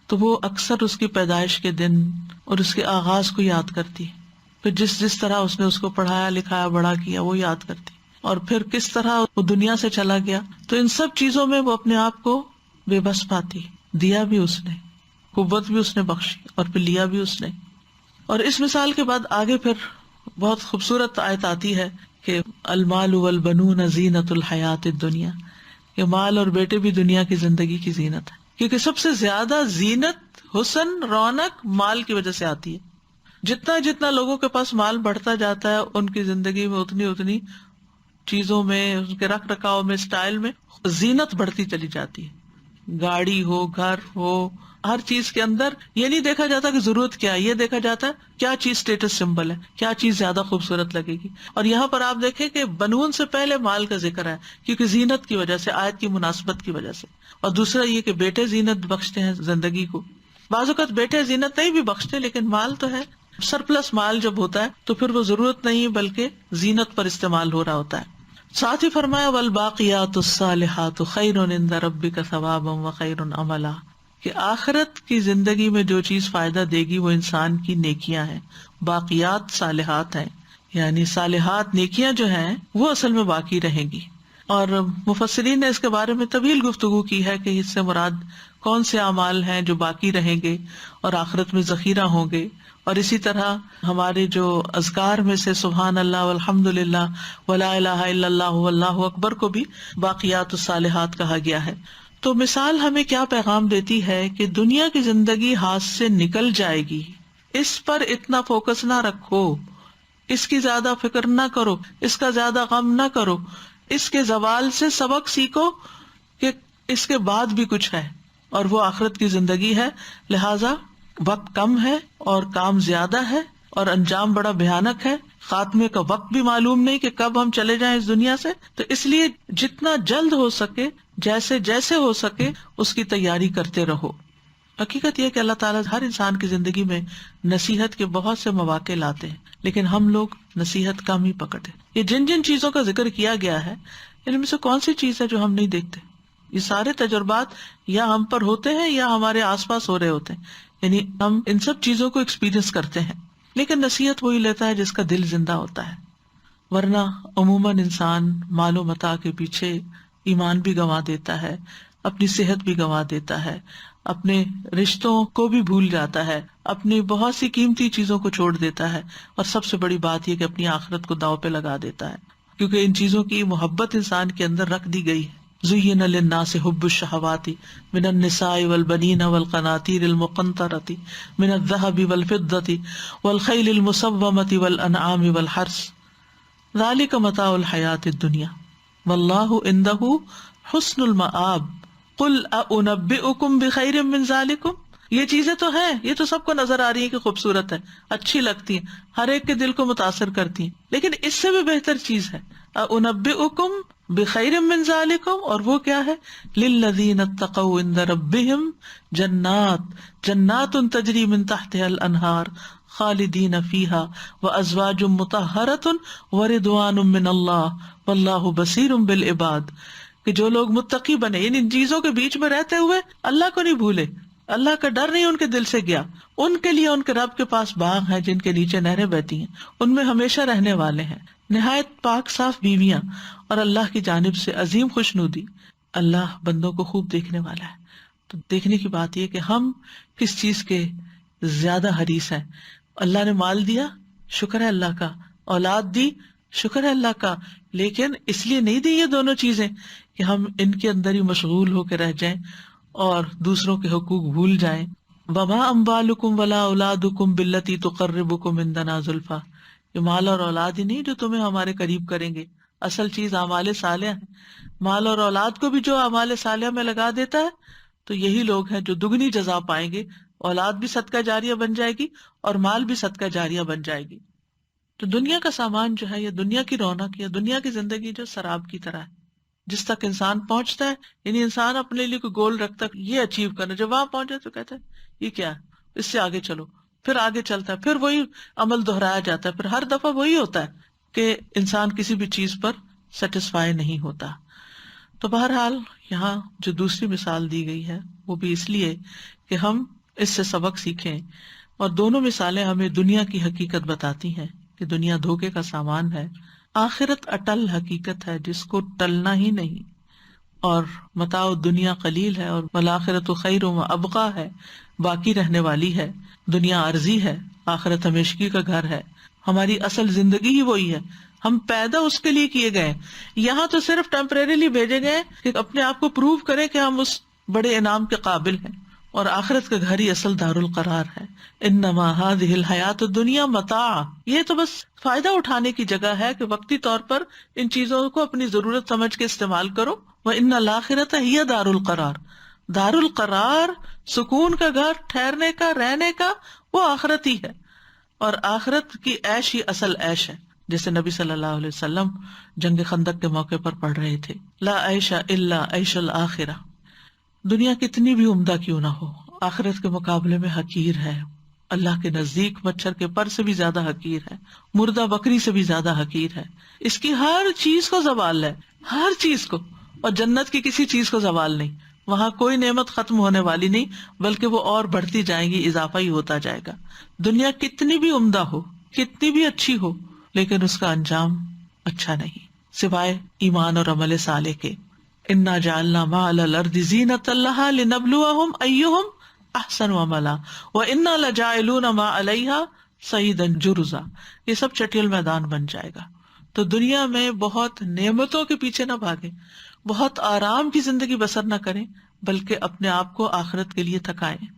تو وہ اکثر اس کی پیدائش کے دن اور اس کے آغاز کو یاد کرتی ہے، پھر جس طرح اس نے اس کو پڑھایا لکھایا بڑا کیا وہ یاد کرتی، اور پھر کس طرح وہ دنیا سے چلا گیا. تو ان سب چیزوں میں وہ اپنے آپ کو بے بس پاتی. دیا بھی اس نے، قوت بھی اس نے بخشی، اور پھر لیا بھی اس نے. اور اس مثال کے بعد آگے پھر بہت خوبصورت آیت آتی ہے کہ المال والبنون زینت الحیات الدنیا، کہ مال اور بیٹے بھی دنیا کی زندگی کی زینت ہے، کیونکہ سب سے زیادہ زینت، حسن، رونق مال کی وجہ سے آتی ہے. جتنا جتنا لوگوں کے پاس مال بڑھتا جاتا ہے ان کی زندگی میں اتنی اتنی چیزوں میں، ان کے رکھ رکھاؤ میں، اسٹائل میں زینت بڑھتی چلی جاتی ہے. گاڑی ہو، گھر ہو، ہر چیز کے اندر یہ نہیں دیکھا جاتا کہ ضرورت کیا ہے، یہ دیکھا جاتا ہے کیا چیز اسٹیٹس سمبل ہے، کیا چیز زیادہ خوبصورت لگے گی. اور یہاں پر آپ دیکھیں کہ بنون سے پہلے مال کا ذکر ہے، کیونکہ زینت کی وجہ سے، آیت کی مناسبت کی وجہ سے. اور دوسرا یہ کہ بیٹے زینت بخشتے ہیں زندگی کو. بعض اوقات بیٹے زینت نہیں بھی بخشتے، لیکن مال تو ہے. سرپلس مال جب ہوتا ہے تو پھر وہ ضرورت نہیں بلکہ زینت پر استعمال ہو رہا ہوتا ہے. ساتھ ہی فرمایا والباقیات الصالحات خیر عند ربک ثوابا وخیر عملا، کہ آخرت کی زندگی میں جو چیز فائدہ دے گی وہ انسان کی نیکیاں ہیں. باقیات صالحات ہیں، یعنی صالحات نیکیاں جو ہیں وہ اصل میں باقی رہیں گی. اور مفسرین نے اس کے بارے میں طویل گفتگو کی ہے کہ اس سے مراد کون سے اعمال ہیں جو باقی رہیں گے اور آخرت میں ذخیرہ ہوں گے. اور اسی طرح ہمارے جو اذکار میں سے سبحان اللہ والحمد للہ ولا الہ الا اللہ واللہ اکبر کو بھی باقیات الصالحات کہا گیا ہے. تو مثال ہمیں کیا پیغام دیتی ہے کہ دنیا کی زندگی ہاتھ سے نکل جائے گی، اس پر اتنا فوکس نہ رکھو، اس کی زیادہ فکر نہ کرو، اس کا زیادہ غم نہ کرو. اس کے زوال سے سبق سیکھو کہ اس کے بعد بھی کچھ ہے اور وہ آخرت کی زندگی ہے. لہذا وقت کم ہے اور کام زیادہ ہے اور انجام بڑا بھیانک ہے. خاتمے کا وقت بھی معلوم نہیں کہ کب ہم چلے جائیں اس دنیا سے. تو اس لیے جتنا جلد ہو سکے، جیسے جیسے ہو سکے اس کی تیاری کرتے رہو. حقیقت یہ کہ اللہ تعالیٰ ہر انسان کی زندگی میں نصیحت کے بہت سے مواقع لاتے ہیں، لیکن ہم لوگ نصیحت کم ہی پکڑتے. یہ جن جن چیزوں کا ذکر کیا گیا ہے ان میں سے کون سی چیز ہے جو ہم نہیں دیکھتے؟ یہ سارے تجربات یا ہم پر ہوتے ہیں یا ہمارے آس پاس ہو رہے ہوتے ہیں، یعنی ہم ان سب چیزوں کو ایکسپیرئنس کرتے ہیں. لیکن نصیحت وہی لیتا ہے جس کا دل زندہ ہوتا ہے، ورنہ عموماً انسان مال و متاع کے پیچھے ایمان بھی گنوا دیتا ہے، اپنی صحت بھی گنوا دیتا ہے، اپنے رشتوں کو بھی بھول جاتا ہے، اپنی بہت سی قیمتی چیزوں کو چھوڑ دیتا ہے، اور سب سے بڑی بات یہ کہ اپنی آخرت کو داؤ پہ لگا دیتا ہے، کیونکہ ان چیزوں کی محبت انسان کے اندر رکھ دی گئی ہے. زُيِّنَ لِلنَّاسِ حُبُّ الشَّهَوَاتِ مِنَ النِّسَاءِ وَالْبَنِينَ وَالْقَنَاطِيرِ الْمُقَنطَرَةِ مِنَ الذَّهَبِ وَالْفِضَّةِ وَالْخَيْلِ الْمُسَوَّمَةِ وَالْأَنْعَامِ وَالْحَرْثِ ذَلِكَ مَتَاعُ الْحَيَاةِ الدُّنْيَا وَاللَّهُ عِندَهُ حُسْنُ الْمَآبِ قُلْ أَأُنَبِّئُكُمْ بِخَيْرٍ مِّن ذَلِكُمْ. یہ چیزیں تو ہیں، یہ تو سب کو نظر آ رہی ہیں کہ خوبصورت ہے، اچھی لگتی ہیں، ہر ایک کے دل کو متاثر کرتی ہیں، لیکن اس سے بھی بہتر چیز ہے أَأُنَبِّئُكُمْ بِخَيْرٍ مِّن ذَلِكُمْ، اور وہ کیا ہے؟ لِلَّذِينَ اتَّقَوْا عِندَ رَبِّهِمْ جَنَّاتٌ تَجْرِي مِن تَحْتِهَا الْأَنْهَارُ خَالِدِينَ فِيهَا وَأَزْوَاجٌ مُطَهَّرَةٌ وَرِضْوَانٌ مِّنَ اللَّهِ وَاللَّهُ بَصِيرٌ بِالْعِبَادِ، کہ جو لوگ متقی بنے، ان چیزوں کے بیچ میں رہتے ہوئے اللہ کو نہیں بھولے، اللہ کا ڈر نہیں ان کے دل سے گیا، ان کے لیے ان کے رب کے پاس باغ ہیں جن کے نیچے نہریں بہتی ہیں، ان میں ہمیشہ رہنے والے ہیں، نہایت پاک صاف بیویاں، اور اللہ کی جانب سے عظیم خوشنودی. اللہ بندوں کو خوب دیکھنے والا ہے. تو دیکھنے کی بات یہ کہ ہم کس چیز کے زیادہ حریص ہیں. اللہ نے مال دیا، شکر ہے اللہ کا، اولاد دی، شکر ہے اللہ کا، لیکن اس لیے نہیں دی یہ دونوں چیزیں کہ ہم ان کے اندر ہی مشغول ہو کے رہ جائیں اور دوسروں کے حقوق بھول جائیں. وما اموالکم ولا اولادکم باللتی تقربکم عندنا زلفی، یہ مال اور اولاد ہی نہیں جو تمہیں ہمارے قریب کریں گے، اصل چیز اعمال صالحہ ہے. مال اور اولاد کو بھی جو اعمال صالحہ میں لگا دیتا ہے تو یہی لوگ ہیں جو دگنی جزا پائیں گے. اولاد بھی صدقہ جاریہ بن جائے گی اور مال بھی صدقہ جاریہ بن جائے گی. تو دنیا کا سامان جو ہے، یا دنیا کی رونق، یا دنیا کی زندگی جو سراب کی طرح ہے، جس تک انسان پہنچتا ہے، یعنی انسان اپنے لیے کوئی گول رکھتا ہے یہ اچیو کرنا، جب وہاں پہنچے تو کہتا ہے یہ کیا ہے، اس سے آگے چلو، پھر آگے چلتا ہے، پھر وہی عمل دہرایا جاتا ہے، پھر ہر دفعہ وہی ہوتا ہے کہ انسان کسی بھی چیز پر سیٹسفائی نہیں ہوتا. تو بہرحال یہاں جو دوسری مثال دی گئی ہے وہ بھی اس لیے کہ ہم اس سے سبق سیکھیں، اور دونوں مثالیں ہمیں دنیا کی حقیقت بتاتی ہیں کہ دنیا دھوکے کا سامان ہے، آخرت اٹل حقیقت ہے جس کو ٹلنا ہی نہیں. اور متاع الدنیا قلیل ہے، اور والآخرۃ خیر و ابقیٰ ہے، باقی رہنے والی ہے. دنیا عارضی ہے، آخرت ہمیشگی کا گھر ہے. ہماری اصل زندگی ہی وہی ہے، ہم پیدا اس کے لیے کیے گئے. یہاں تو صرف ٹیمپریریلی بھیجے گئے کہ اپنے آپ کو پروو کریں کہ ہم اس بڑے انعام کے قابل ہیں. اور آخرت کا گھر ہی اصل دار القرار ہے. انما هذه الحیات الدنیا متاع، یہ تو بس فائدہ اٹھانے کی جگہ ہے کہ وقتی طور پر ان چیزوں کو اپنی ضرورت سمجھ کے استعمال کرو. وان الاخرۃ ہی دار القرار، دار القرار، سکون کا گھر، ٹھہرنے کا، رہنے کا، وہ آخرت ہی ہے. اور آخرت کی عیش ہی اصل عیش ہے، جیسے نبی صلی اللہ علیہ وسلم جنگ خندق کے موقع پر پڑھ رہے تھے، لا عیش الا عیش الآخرہ. دنیا کتنی بھی عمدہ کیوں نہ ہو، آخرت کے مقابلے میں حقیر ہے. اللہ کے نزدیک مچھر کے پر سے بھی زیادہ حقیر ہے، مردہ بکری سے بھی زیادہ حقیر ہے. اس کی ہر چیز کو زوال ہے، ہر چیز کو. اور جنت کی کسی چیز کو زوال نہیں، وہاں کوئی نعمت ختم ہونے والی نہیں، بلکہ وہ اور بڑھتی جائے گی، اضافہ ہی ہوتا جائے گا. دنیا کتنی بھی عمدہ ہو، کتنی بھی اچھی ہو، لیکن اس کا انجام اچھا نہیں، سوائے ایمان اور عمل صالح کے. انا جعلنا ما علی الارض زینۃ لها لنبلوہم ایہم احسن عملا وانا لجاعلون ما علیہا صعیدا جرزا. یہ سب چٹیل میدان بن جائے گا. تو دنیا میں بہت نعمتوں کے پیچھے نہ بھاگیں، بہت آرام کی زندگی بسر نہ کریں، بلکہ اپنے آپ کو آخرت کے لیے تھکائیں.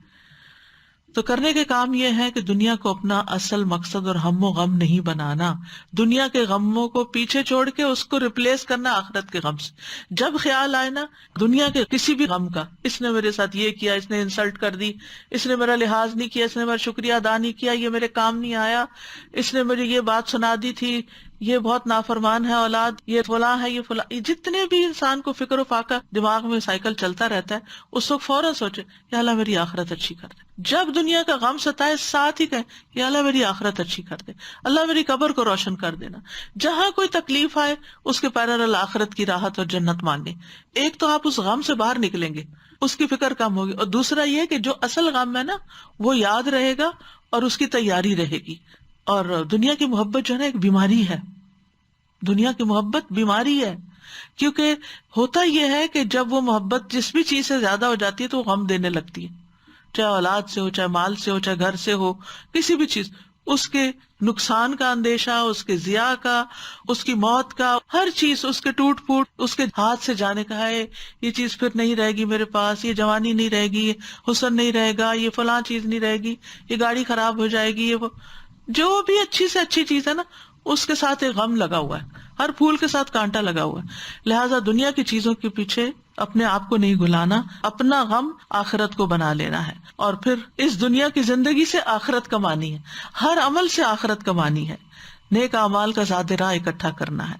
تو کرنے کے کام یہ ہے کہ دنیا کو اپنا اصل مقصد اور ہم و غم نہیں بنانا، دنیا کے غموں کو پیچھے چھوڑ کے اس کو ریپلیس کرنا آخرت کے غم سے. جب خیال آئے نا دنیا کے کسی بھی غم کا، اس نے میرے ساتھ یہ کیا، اس نے انسلٹ کر دی، اس نے میرا لحاظ نہیں کیا، اس نے میرا شکریہ ادا نہیں کیا، یہ میرے کام نہیں آیا، اس نے مجھے یہ بات سنا دی تھی، یہ بہت نافرمان ہے اولاد، یہ فلاں ہے، یہ فلاں، جتنے بھی انسان کو فکر و فاقہ دماغ میں سائیکل چلتا رہتا ہے، اس وقت فوراً سوچے یا اللہ میری آخرت اچھی کر دے. جب دنیا کا غم ستائے ساتھ ہی کہیں یا اللہ میری آخرت اچھی کر دے، اللہ میری قبر کو روشن کر دینا. جہاں کوئی تکلیف آئے اس کے پیرالل آخرت کی راحت اور جنت مانگے. ایک تو آپ اس غم سے باہر نکلیں گے، اس کی فکر کم ہوگی، اور دوسرا یہ کہ جو اصل غم ہے نا وہ یاد رہے گا اور اس کی تیاری رہے گی. اور دنیا کی محبت جو ہے نا ایک بیماری ہے، دنیا کی محبت بیماری ہے. کیونکہ ہوتا یہ ہے کہ جب وہ محبت جس بھی چیز سے زیادہ ہو جاتی ہے تو وہ غم دینے لگتی ہے، چاہے اولاد سے ہو، چاہے مال سے ہو، چاہے گھر سے ہو، کسی بھی چیز، اس کے نقصان کا اندیشہ، اس کے ضیاع کا، اس کی موت کا، ہر چیز، اس کے ٹوٹ پھوٹ، اس کے ہاتھ سے جانے کا ہے، یہ چیز پھر نہیں رہے گی میرے پاس، یہ جوانی نہیں رہے گی، یہ حسن نہیں رہے گا، یہ فلاں چیز نہیں رہے گی، یہ گاڑی خراب ہو جائے گی، یہ وہ جو بھی اچھی سے اچھی چیز ہے نا اس کے ساتھ ایک غم لگا ہوا ہے، ہر پھول کے ساتھ کانٹا لگا ہوا ہے. لہٰذا دنیا کی چیزوں کے پیچھے اپنے آپ کو نہیں گھلانا، اپنا غم آخرت کو بنا لینا ہے، اور پھر اس دنیا کی زندگی سے آخرت کمانی ہے، ہر عمل سے آخرت کمانی ہے. نیک اعمال کا زاد راہ اکٹھا کرنا ہے،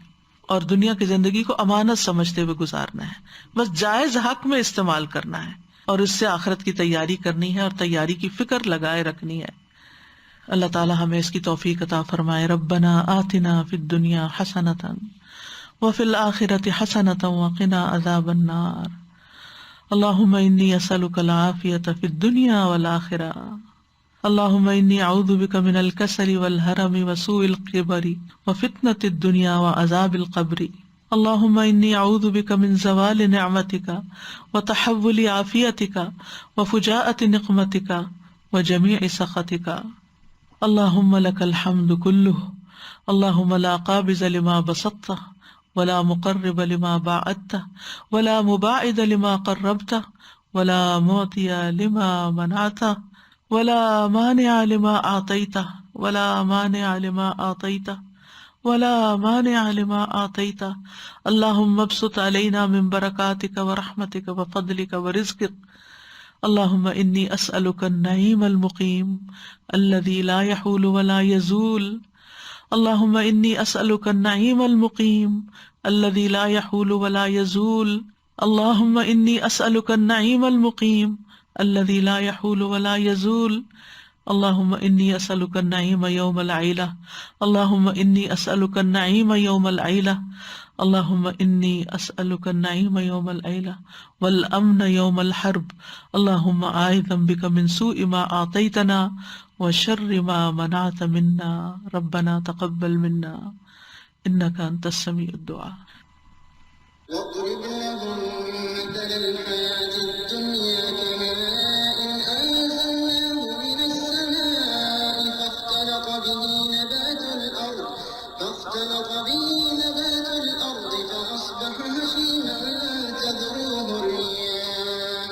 اور دنیا کی زندگی کو امانت سمجھتے ہوئے گزارنا ہے، بس جائز حق میں استعمال کرنا ہے، اور اس سے آخرت کی تیاری کرنی ہے، اور تیاری کی فکر لگائے رکھنی ہے. اللہ تعالی ہمیں اس کی توفیق عطا فرمائے. ربنا آتنا فی الدنیا حسنۃ وفی الآخرۃ حسنۃ وقنا عذاب النار. اللہم انی اسألک العافیۃ فی الدنیا والآخرہ. اللہم انی اعوذ بک من الکسل والحرم وسوء القبر وفتنة الدنیا وعذاب القبر. اللہم انی اعوذ بک من زوال نعمتک وتحول عافیتک وفجاءة نقمتک وجمیع سخطک. اللہم لک الحمد کلہ، اللہم لا قابض لما بسطت ولا مقرب لما باعدت ولا مباعد لما قربت ولا معطی لما منعت ولا مانع لما اعطیت ولا مانع لما اعطیت ولا مانع لما اعطیت. اللہم ابسط علینا من برکاتک ورحمتک وفضلک ورزقک. اللہم انی اسألک النعیم المقیم الذی لا یحول ولا یزول. اللہم انی اسألک النعیم المقیم الذی لا یحول ولا یزول. اللہم انی اسألک النعیم المقیم الذی لا یحول ولا یزول. اللہم انی اسألک النعیم یوم العیلہ. اللہم انی اسألک النعیم یوم العیلہ. اللہم انی اسألک النعیم یوم العیلہ والامن یوم الحرب. اللہم اعوذ بک من سوء ما اعطیتنا وشر ما منعت منا. ربنا تقبل منا انک انت السمیع الدعاء. فاختلط به نبات الأرض فأصبح هشيما تذروه الرياح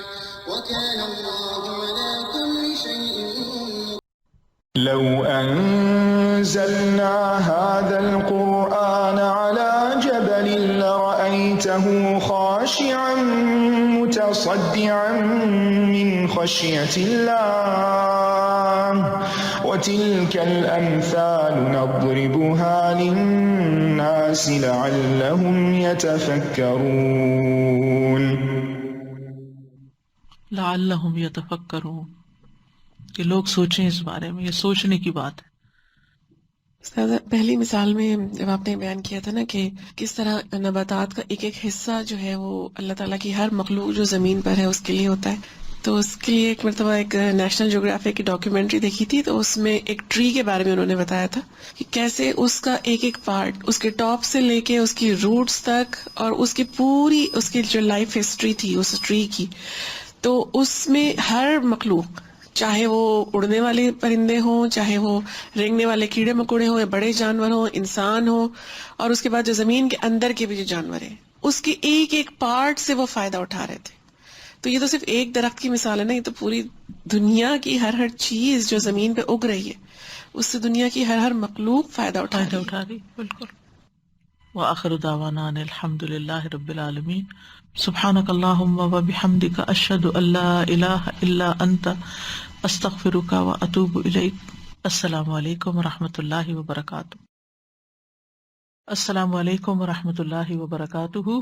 وكان الله على كل شيء لو أنزلنا هذا القرآن على جبل لرأيته خاشعا متصدعا من خشية الله وتلك الأمثال نضربها للناس لعلهم يتفكرون. لعلہم یتفکرون، کہ لوگ سوچیں اس بارے میں، یہ سوچنے کی بات ہے. استاذہ، پہلی مثال میں جب آپ نے بیان کیا تھا نا کہ کس طرح نباتات کا ایک ایک حصہ جو ہے وہ اللہ تعالیٰ کی ہر مخلوق جو زمین پر ہے اس کے لیے ہوتا ہے، تو اس کے لیے ایک مرتبہ ایک نیشنل جیوگرافک کی ڈاکیومنٹری دیکھی تھی، تو اس میں ایک ٹری کے بارے میں انہوں نے بتایا تھا کہ کیسے اس کا ایک ایک پارٹ، اس کے ٹاپ سے لے کے اس کی روٹس تک اور اس کی پوری اس کی جو لائف ہسٹری تھی اس ٹری کی، تو اس میں ہر مخلوق، چاہے وہ اڑنے والے پرندے ہوں، چاہے وہ رینگنے والے کیڑے مکوڑے ہوں، یا بڑے جانور ہوں، انسان ہو، اور اس کے بعد جو زمین کے اندر کے بھی جو جانور ہیں، اس کے ایک ایک پارٹ سے وہ فائدہ اٹھا رہے تھے. تو یہ تو صرف ایک درخت کی مثال ہے نا، یہ تو پوری دنیا کی ہر چیز جو زمین پہ اگ رہی ہے اس سے دنیا کی ہر مخلوق فائدہ اٹھا رہی ہے. رہی بالکل. وآخر دعوانا ان الحمد للہ رب العالمین. سبحانک اللہم وبحمدک، اشہد ان لا الہ الا انت، استغفرک واتوب الیک. السلام علیکم ورحمۃ اللہ وبرکاتہ. السلام علیکم ورحمۃ اللہ وبرکاتہ.